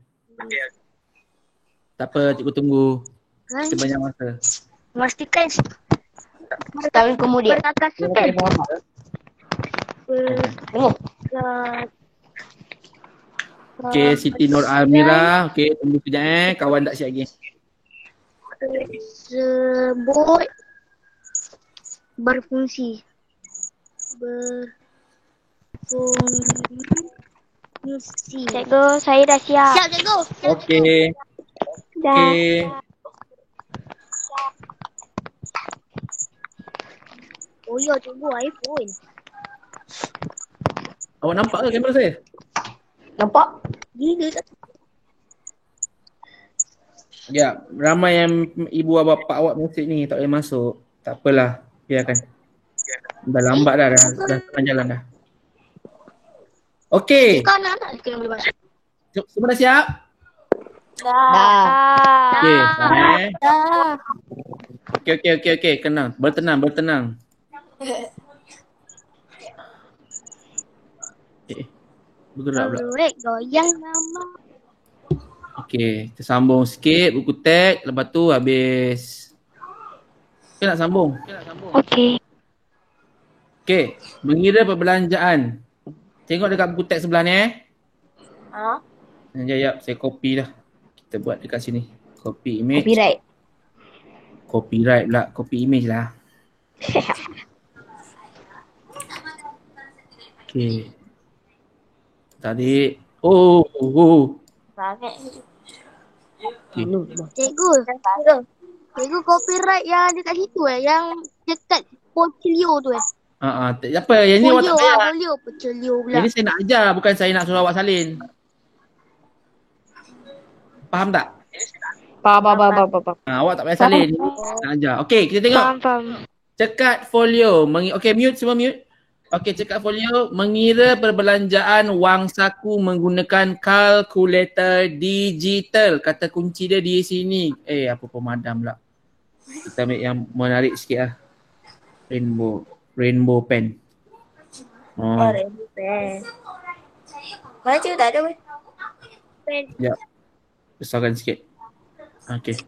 Tak apa, cikgu tunggu. Kan? Kita banyak masa. Memastikan Setahun kemudian. berkata Dia sukan. tak ada pengalaman. Tengok. Okey, Siti Nur Amira. Okey, tunggu sekejap Kawan tak siap lagi. Tersebut berfungsi. Berfungsi. Cikgu, saya dah siap. Siap cikgu. Okey. Dah. Okey. Oh ya cikgu, iPhone. Awak nampak ke kamera saya? Nampak? Gila tak? Ya, ramai yang ibu bapa awak mesej ni tak boleh masuk. Tak apalah, biarkan. Dah lambat dah setengah jalan dah. Okey, Kau anak-anak yang boleh masuk. semua dah siap? Dah. Okey, Dah. Okey. Bertenang. Bergerak pula. Correct, goyang nama. Okey, kita sambung sikit buku teks, lepas tu habis. Kita nak sambung. Okey. Okey, mengira perbelanjaan. Tengok dekat buku teks sebelah ni Ha? Sekejap, saya copy dah. Kita buat dekat sini. Copy image. Copyright. Copyright pula, copy image lah. Okey. Tadi, Sangat. Okay. Cikgu, copyright yang dekat situ yang dekat portfolio tu Apa yang ni awak tak payah. portfolio pula. Jadi saya nak ajar, bukan saya nak suruh awak salin. Faham tak? Faham. Awak tak payah salin. Nak ajar. Okey, kita tengok. Faham. Cekat folio. Okey, mute semua mute. Okey, cekat folio. Mengira perbelanjaan wang saku menggunakan kalkulator digital. Kata kunci dia di sini. Apa pemadam pula. Kita ambil yang menarik sikit lah. Rainbow pen. Rainbow pen. Mana cikgu tak ada weh? Ya. Besarkan sikit. Okey.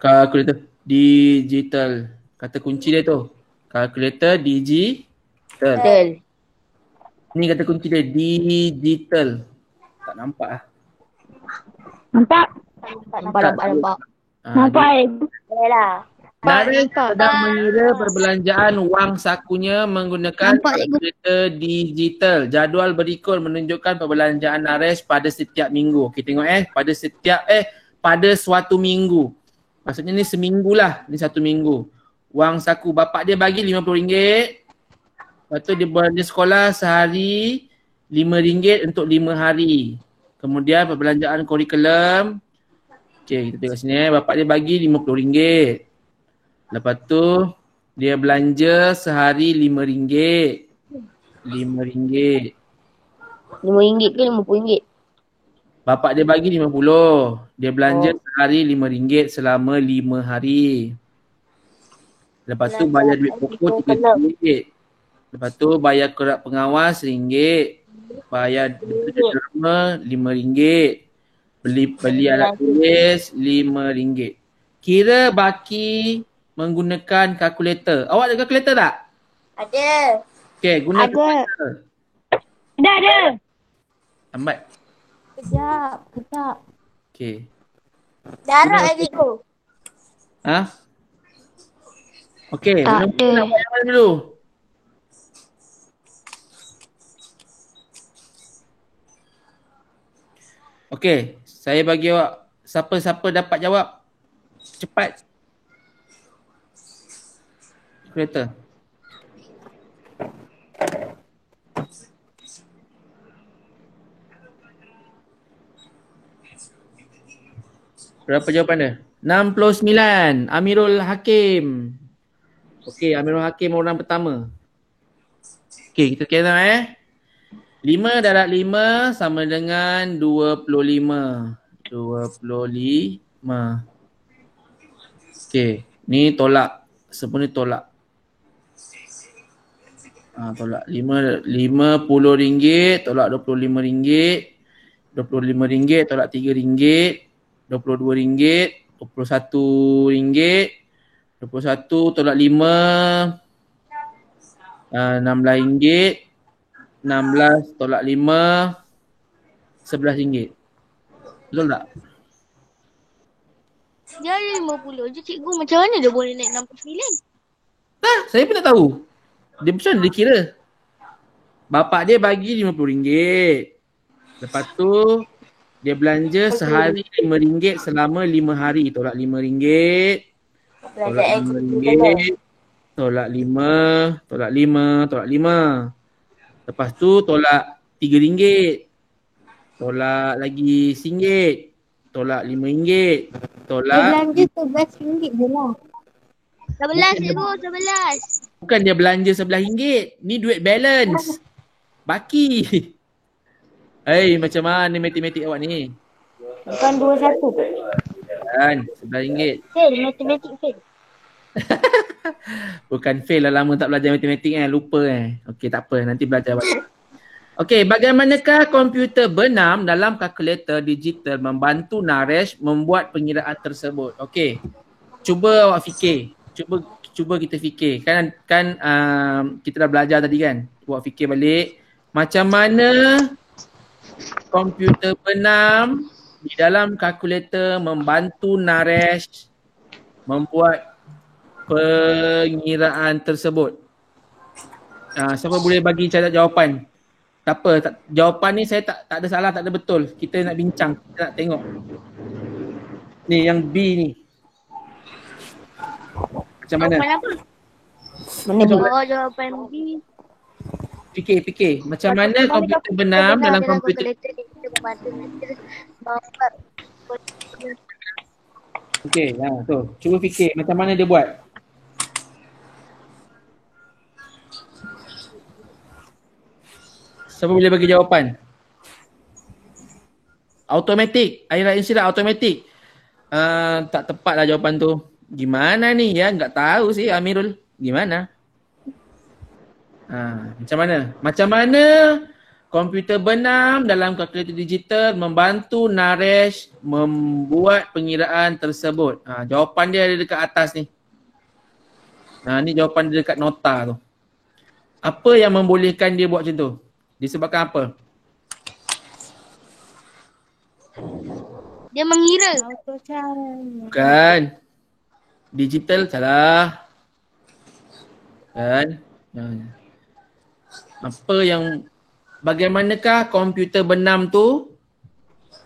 Kalkulator digital. Kata kunci dia tu. Kalkulator digital. Betul. Ni kata kunci dia digital. Tak nampak lah. Nampak? Nampak. Nampak Boleh lah. Naris sedang mengira perbelanjaan wang sakunya menggunakan kalkulator digital. Jadual berikut menunjukkan perbelanjaan Naris pada setiap minggu. Okey, tengok pada suatu minggu. Maksudnya ni seminggu lah. Ni satu minggu. Wang saku bapak dia bagi RM50. Lepas tu dia sekolah sehari RM5 untuk 5 hari. Kemudian perbelanjaan kurikulum. Okey, kita tengok sini bapak dia bagi RM50. Lepas tu dia belanja sehari RM5. RM5. RM5 ke RM50? Bapak dia bagi RM50. Dia belanja sehari RM5 selama 5 hari. Lepas tu bayar duit pokok RM3. Lepas tu bayar kerat pengawas RM1. Bayar derma RM5. Beli alat tulis RM5. Kira baki menggunakan kalkulator. Awak ada kalkulator tak? Ada. Okey, guna kalkulator. Ada. Lambat. Kejap. Okey. Darab lagi tu. Ha? Okey, Tak nak ada. buat yang mana dulu? Okey, saya bagi awak siapa-siapa dapat jawab cepat. Kereta. Berapa jawapan dia? 69. Amirul Hakim. Okey, Amirul Hakim orang pertama. Okey, kita kira 5 darab 5 sama dengan 25. 25. Okey, ni tolak. Semua ni tolak. Tolak RM50, tolak RM25, RM25 tolak RM3, RM22, RM21, RM21 tolak 5, RM16, 16 tolak 5, RM11. Betul tak? Dia ada 50 je cikgu. Macam mana dia boleh naik 69? Saya pun tak tahu. Dia macam mana dia kira? Bapak dia bagi RM50. Lepas tu dia belanja sehari RM5 selama 5 hari. Tolak RM5. Tolak RM5. Tolak 5. Tolak 5. Tolak 5. Lepas tu tolak RM3. Tolak lagi RM1. Tolak RM5. Tolak. Dia belanja RM11 je lah. 11 cikgu, 11. Bukan dia belanja RM11. Ni duit balance. Baki. Macam mana matematik awak ni? Bukan 21 ke? Kan, RM11. Fail, matematik fail. Bukan fail lah, lama tak belajar matematik lupa Okey, tak apa, nanti belajar balik. Okey, bagaimanakah komputer benam dalam kalkulator digital membantu Naresh membuat pengiraan tersebut? Okey. Cuba awak fikir. Cuba kita fikir. Kan kita dah belajar tadi kan? Awak fikir balik macam mana komputer benam di dalam kalkulator membantu Naresh membuat pengiraan tersebut. Siapa boleh bagi cara jawapan? Tak apa, jawapan ni saya tak ada salah, tak ada betul. Kita nak bincang, kita nak tengok. Ni yang B ni. Macam mana? Jawapan apa? Mana B? Jawapan B. Fikir. Macam mana komputer benam dalam komputer? Okey, tu. Cuba fikir macam mana dia buat. Siapa boleh bagi jawapan? Automatik. Aira Insira automatik. Tak tepat lah jawapan tu. Gimana ni ya? Enggak tahu sih Amirul. Gimana? Macam mana komputer benam dalam kalkulator digital membantu Naresh membuat pengiraan tersebut? Jawapan dia ada dekat atas ni. Ni jawapan dia dekat nota tu. Apa yang membolehkan dia buat macam tu? Disebabkan apa? Dia mengira. Bukan. Digital salah. Kan? Apa yang, bagaimanakah komputer benam tu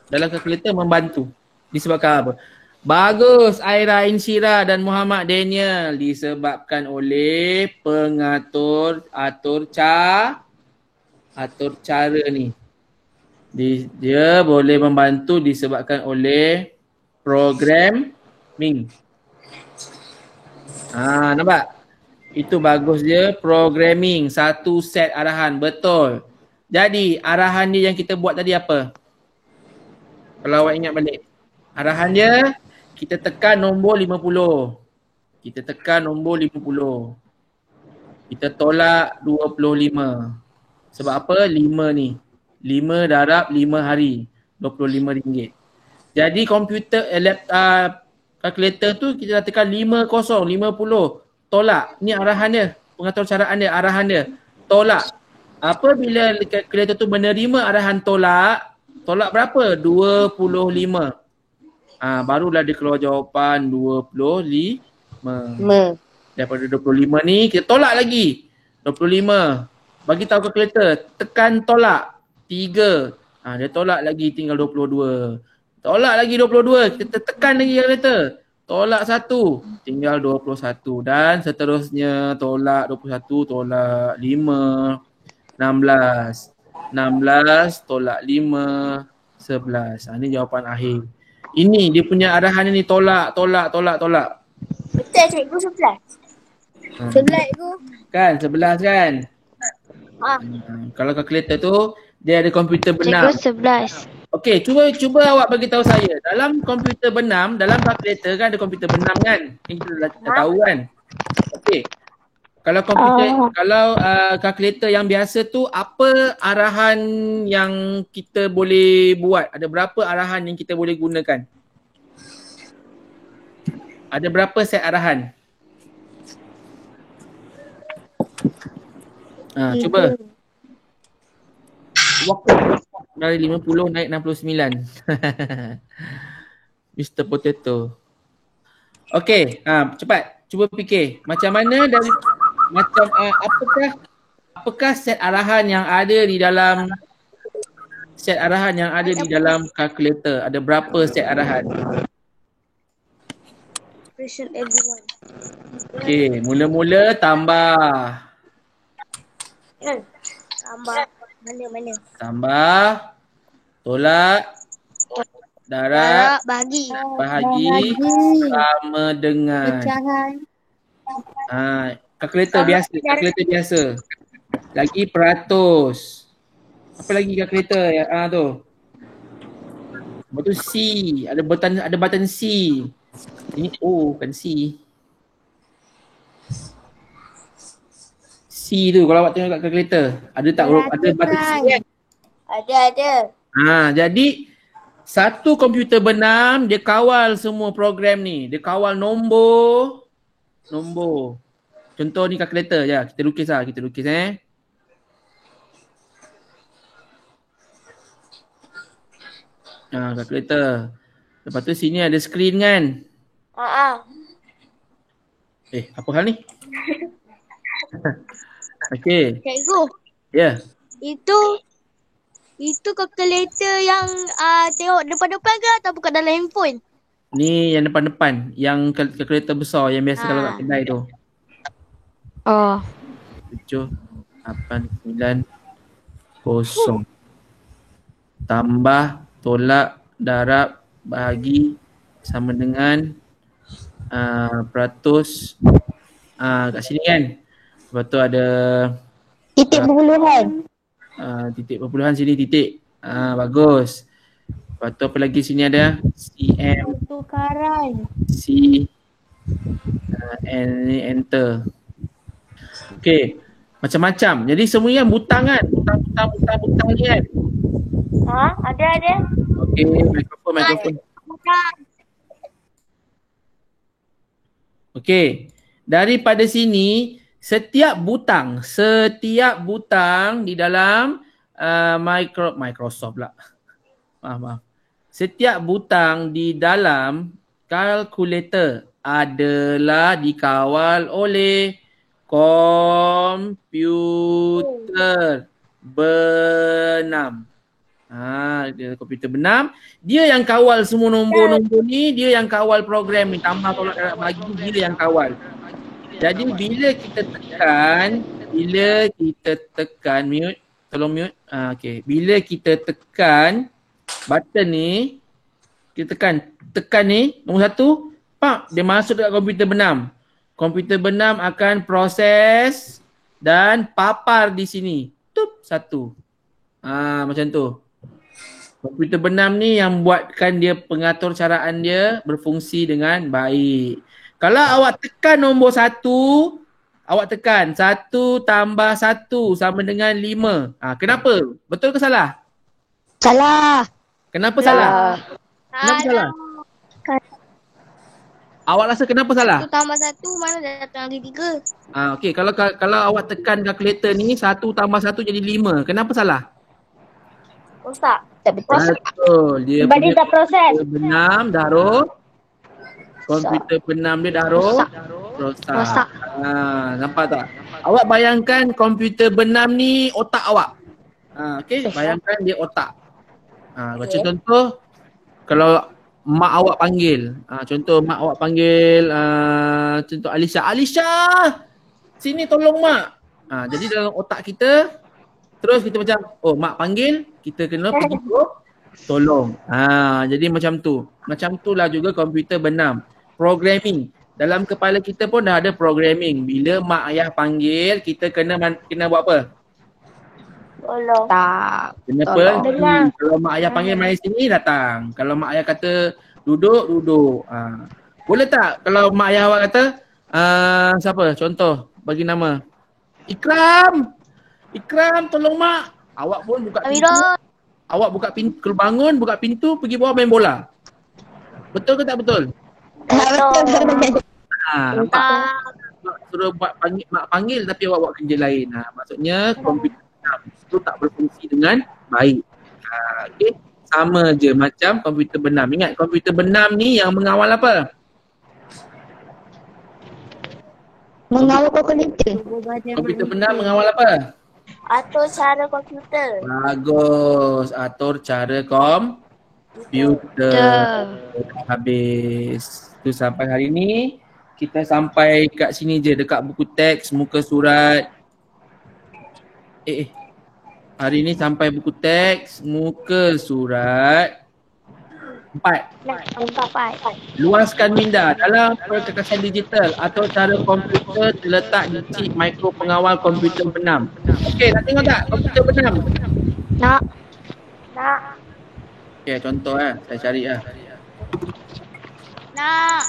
dalam kalkulator membantu? Disebabkan apa? Bagus Aira Insyira dan Muhammad Daniel. Disebabkan oleh atur cara ni. Dia boleh membantu disebabkan oleh programming. Nampak? Itu bagus dia, programming, satu set arahan, betul. Jadi arahan dia yang kita buat tadi apa? Kalau awak ingat balik. Arahan dia, kita tekan nombor 50. Kita tekan nombor 50. Kita tolak 25. Sebab apa? 5 ni. 5 darab 5 hari. RM25. Jadi komputer, kalkulator tu kita dah tekan 50, 50. Tolak. Ni arahan dia. Pengaturan caraan dia, arahan dia. Tolak. Apabila kalkulator tu menerima arahan tolak, tolak berapa? 25. Barulah dia keluar jawapan 25. Daripada 25 ni, kita tolak lagi. 25. Bagi tahu kalkulator, tekan tolak 3. Dia tolak lagi tinggal 22. Tolak lagi 22, kita tekan lagi kalkulator. Tolak 1, tinggal 21 dan seterusnya. Tolak 21, tolak 5, 16. 16 tolak 5, 11. Ini jawapan akhir. Ini dia punya arahan ni, tolak. Betul cikgu, 11. 11 cikgu. Kan 11 kan? Kalau kalkulator tu dia ada komputer benam. Cikgu 11. Okey, cuba awak bagi tahu saya. Dalam komputer benam, dalam kalkulator kan ada komputer benam kan? Ini kita dah tahu kan? Okey. Kalau kalkulator yang biasa tu apa arahan yang kita boleh buat? Ada berapa arahan yang kita boleh gunakan? Ada berapa set arahan? Cuba. Waktu dari 50 naik 69. Mr. Potato. Okey, cepat. Cuba fikir. Macam mana dari apakah set arahan yang ada di dalam kalkulator? Ada berapa set arahan? Pressure everyone. Okey, mula-mula tambah. Tambah. Mana? Tambah, tolak, darab, Bahagi. bahagi sama dengan kalkulator biasa. Lagi peratus. Apa lagi kalkulator tu? Lepas tu C, ada button C. Ini O bukan C. C tu kalau awak tengok kat kalkulator, ada tak ada button C kan? Ada. Jadi satu komputer benam dia kawal semua program ni. Dia kawal nombor. Contoh ni kalkulator je. Kita lukis kalkulator. Lepas tu sini ada screen kan? Apa hal ni? Okey. Cikgu. Ya. Itu kalkulator yang tengok depan-depan ke atau bukan dalam handphone? Ni yang depan-depan, yang kalkulator besar yang biasa kalau kat kedai tu. 7, 8, 9, 0. Tambah, tolak, darab, bahagi sama dengan peratus. Kat sini kan. Lepas tu ada Titik perpuluhan. titik perpuluhan sini titik. Bagus. Lepas tu apa lagi sini ada? CM. Tukaran. C. Enter. Okey. Macam-macam. Jadi semuanya butang kan? Butang ni kan? Ada. Okey. Mikrofon. Okey. Daripada sini setiap butang di dalam Microsoft pula. Maaf. Setiap butang di dalam kalkulator adalah dikawal oleh komputer benam. Dia komputer benam, dia yang kawal semua nombor-nombor ni, dia yang kawal program ni, tambah tolak darab bagi, dia yang kawal. Jadi bila kita tekan mute, tolong mute. Okey, bila kita tekan button ni, kita tekan ni nombor 1, dia masuk dekat komputer benam. Komputer benam akan proses dan papar di sini. Tup, 1. Macam tu. Komputer benam ni yang buatkan dia pengatur caraan dia berfungsi dengan baik. Kalau awak tekan nombor 1, awak tekan 1 tambah 1 sama dengan 5. Kenapa? Betul ke salah? Salah. Kenapa salah? Kenapa salah? Awak rasa kenapa salah? 1 tambah 1 mana datang lagi 3? Okey, kalau awak tekan kalkulator ni 1 tambah 1 jadi 5. Kenapa salah? Rosak. Tak betul. Betul. Dia Sebab dia tak proses. benam dah komputer benam dia dah rosak. Nampak tak? Awak bayangkan komputer benam ni otak awak. Okey, bayangkan dia otak. Macam contoh kalau mak awak panggil. Contoh mak awak panggil contoh Alisha, sini tolong mak. Jadi dalam otak kita terus kita macam, mak panggil, kita kena pergi tolong. Jadi macam tu. Macam itulah juga komputer benam. Programming. Dalam kepala kita pun dah ada programming. Bila mak ayah panggil, kita kena buat apa? Tolong. Tak. Kena Tolong. pergi. Kalau mak ayah panggil mari sini, datang. Kalau mak ayah kata duduk, duduk. Boleh tak kalau mak ayah awak kata, siapa? Contoh, bagi nama. Ikram! Ikram, tolong mak. Awak pun buka pintu. Amirul. Awak buka pintu, kalau bangun, buka pintu, pergi bawah main bola. Betul ke tak betul? Betul. Nampak? Mak suruh buat mak panggil tapi awak buat kerja lain. Maksudnya komputer itu tak berfungsi dengan baik. Okey, sama je macam komputer benam. Ingat komputer benam ni yang mengawal apa? Mengawal kalkulator. Komputer benam mengawal apa? Atur cara komputer. Bagus. Atur cara komputer. Habis. Tu sampai hari ni kita sampai kat sini je dekat buku teks muka surat. Hari ni sampai buku teks muka surat 4. 4. Luaskan minda dalam perkakasan digital atau cara komputer terletak di chip mikro pengawal komputer benam. Okey, nak tengok tak komputer benam? Nak. Okey, contoh saya cari Nak.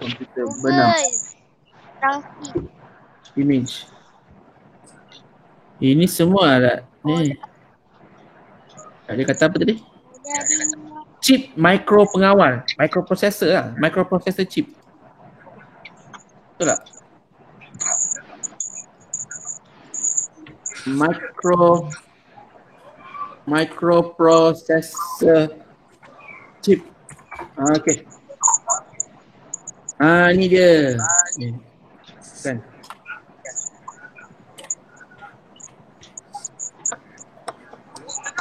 komputer benam. Transit. Image. Ini semua ada ni. Dia kata apa tadi? Chip mikro pengawal, microprocessor microprocessor chip. Betul tak? Microprocessor chip. Okey. Ni dia. Kan.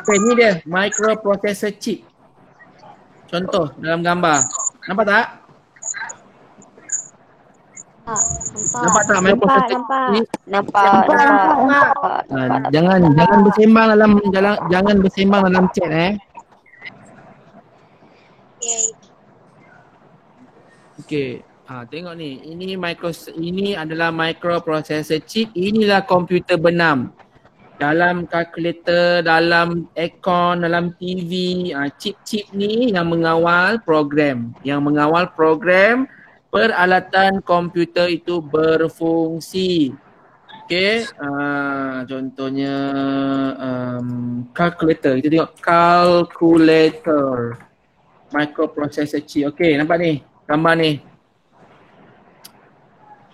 Okay, ni dia microprocessor chip. Contoh dalam gambar. Nampak tak? Nampak tak microprocessor chip? Nampak. Jangan bersembang dalam chat Okey. Tengok ni. Ini adalah microprocessor chip. Inilah komputer benam. Dalam kalkulator, dalam aircon, dalam TV, chip-chip ni yang mengawal program. Yang mengawal program peralatan komputer itu berfungsi. Okey, contohnya calculator. Kita tengok calculator. Microprocessor chip. Okey, nampak ni gambar ni.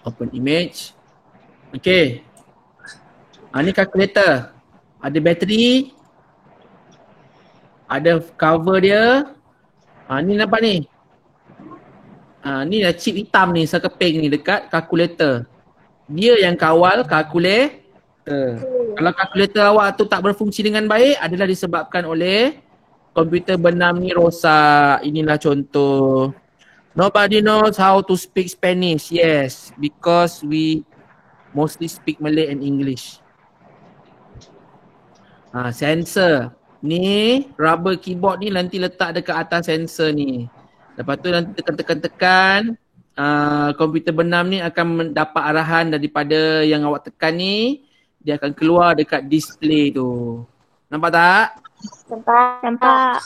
Open image. Okey. Ni calculator. Ada bateri. Ada cover dia. Ni nampak ni. Ni dah chip hitam ni, sekeping ni dekat kalkulator. Dia yang kawal kalkulator. Kalau kalkulator awak tu tak berfungsi dengan baik adalah disebabkan oleh komputer benam ni rosak. Inilah contoh. Nobody knows how to speak Spanish. Yes, because we mostly speak Malay and English. Sensor. Ni rubber keyboard ni nanti letak dekat atas sensor ni. Lepas tu nanti tekan-tekan komputer benam ni akan mendapat arahan daripada yang awak tekan ni. Dia akan keluar dekat display tu. Nampak tak? Nampak.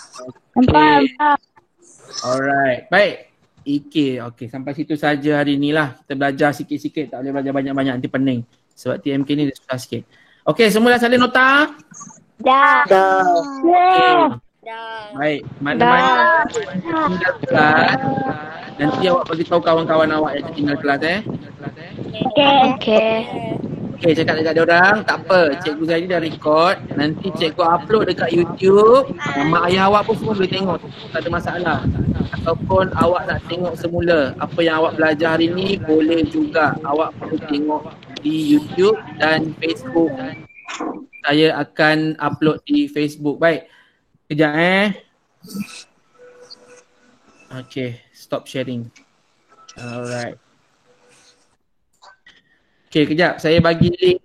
Alright. Baik. Okey, sampai situ saja hari ni lah. Kita belajar sikit-sikit, tak boleh belajar banyak-banyak, nanti pening. Sebab TMK ni dia susah sikit. Okey, semua dah salin nota? Dah. Okay. Baik, mana-mana tinggal kelas. Nanti awak bagi tahu kawan-kawan awak yang tinggal kelas Okey, cakap dekat dia orang, tak apa. Cikgu Zaidi dah record. Nanti cikgu upload dekat YouTube. Mak ayah awak pun semua boleh tengok. Tak ada masalah. Ataupun awak nak tengok semula apa yang awak belajar hari ni, boleh juga. Awak perlu tengok di YouTube dan Facebook. Saya akan upload di Facebook. Baik. Kejap Okay, stop sharing. Alright. Okay, kejap. Saya bagi link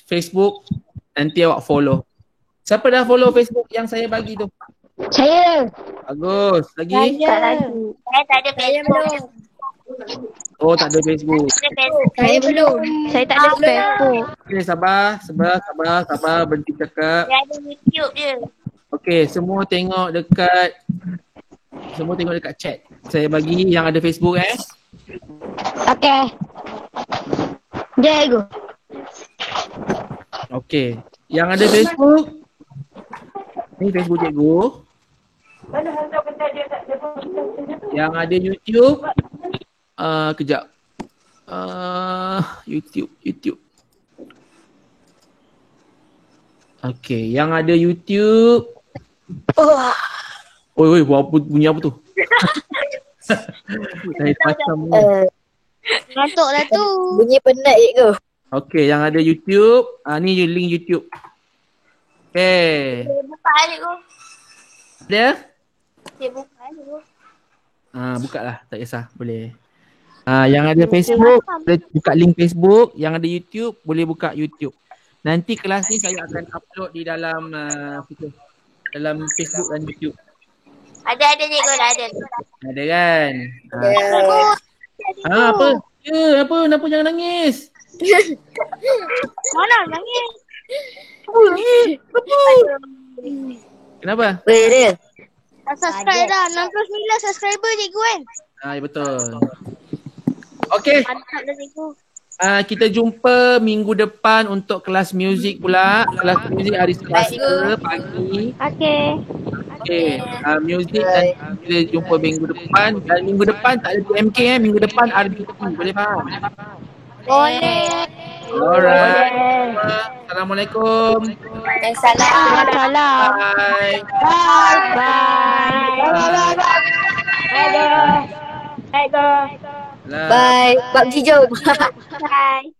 Facebook. Nanti awak follow. Siapa dah follow Facebook yang saya bagi tu? Saya. Bagus. Lagi? Saya tak ada Facebook. Oh, tak ada Facebook. Saya belum. Saya tak ada Facebook. Okay, sabar. Berhenti cakap. Dia ada YouTube je. Okay, semua tengok dekat chat. Saya bagi yang ada Facebook Okay. Cikgu. Okay. Yang ada Facebook. Ni Facebook cikgu. Yang ada YouTube. Kejap. YouTube. Okay, yang ada YouTube. Oi, buat apa, bunyi apa tu? Saya macam ni. Ngantuk dah tu. Bunyi penat cikgu. Okay, yang ada YouTube. Ni link YouTube. Okay. Dia buka balik tu. Ada? Dia buka balik tu. Buka lah, tak kisah, boleh. Yang ada Facebook, boleh buka link Facebook. Yang ada YouTube, boleh buka YouTube. Nanti kelas ni saya akan upload di dalam dalam Facebook dan YouTube. Ada cikgu, dah ada. Ada kan? Apa? Kenapa jangan nangis? Mana nangis? Kenapa? Betul. Dah subscribe dah. 69 subscriber cikgu kan? Ya betul. Okey. Mantap dah cikgu. Kita jumpa minggu depan untuk kelas muzik pula. Kelas muzik hari Selasa pagi. Okey. Okey. Muzik dan kita jumpa minggu depan. Dan minggu depan tak ada TMK Minggu depan RBT. Boleh faham? Boleh. Alright. Assalamualaikum. Salam. Bye. Bye. Bye. Bye. Bye. Bye.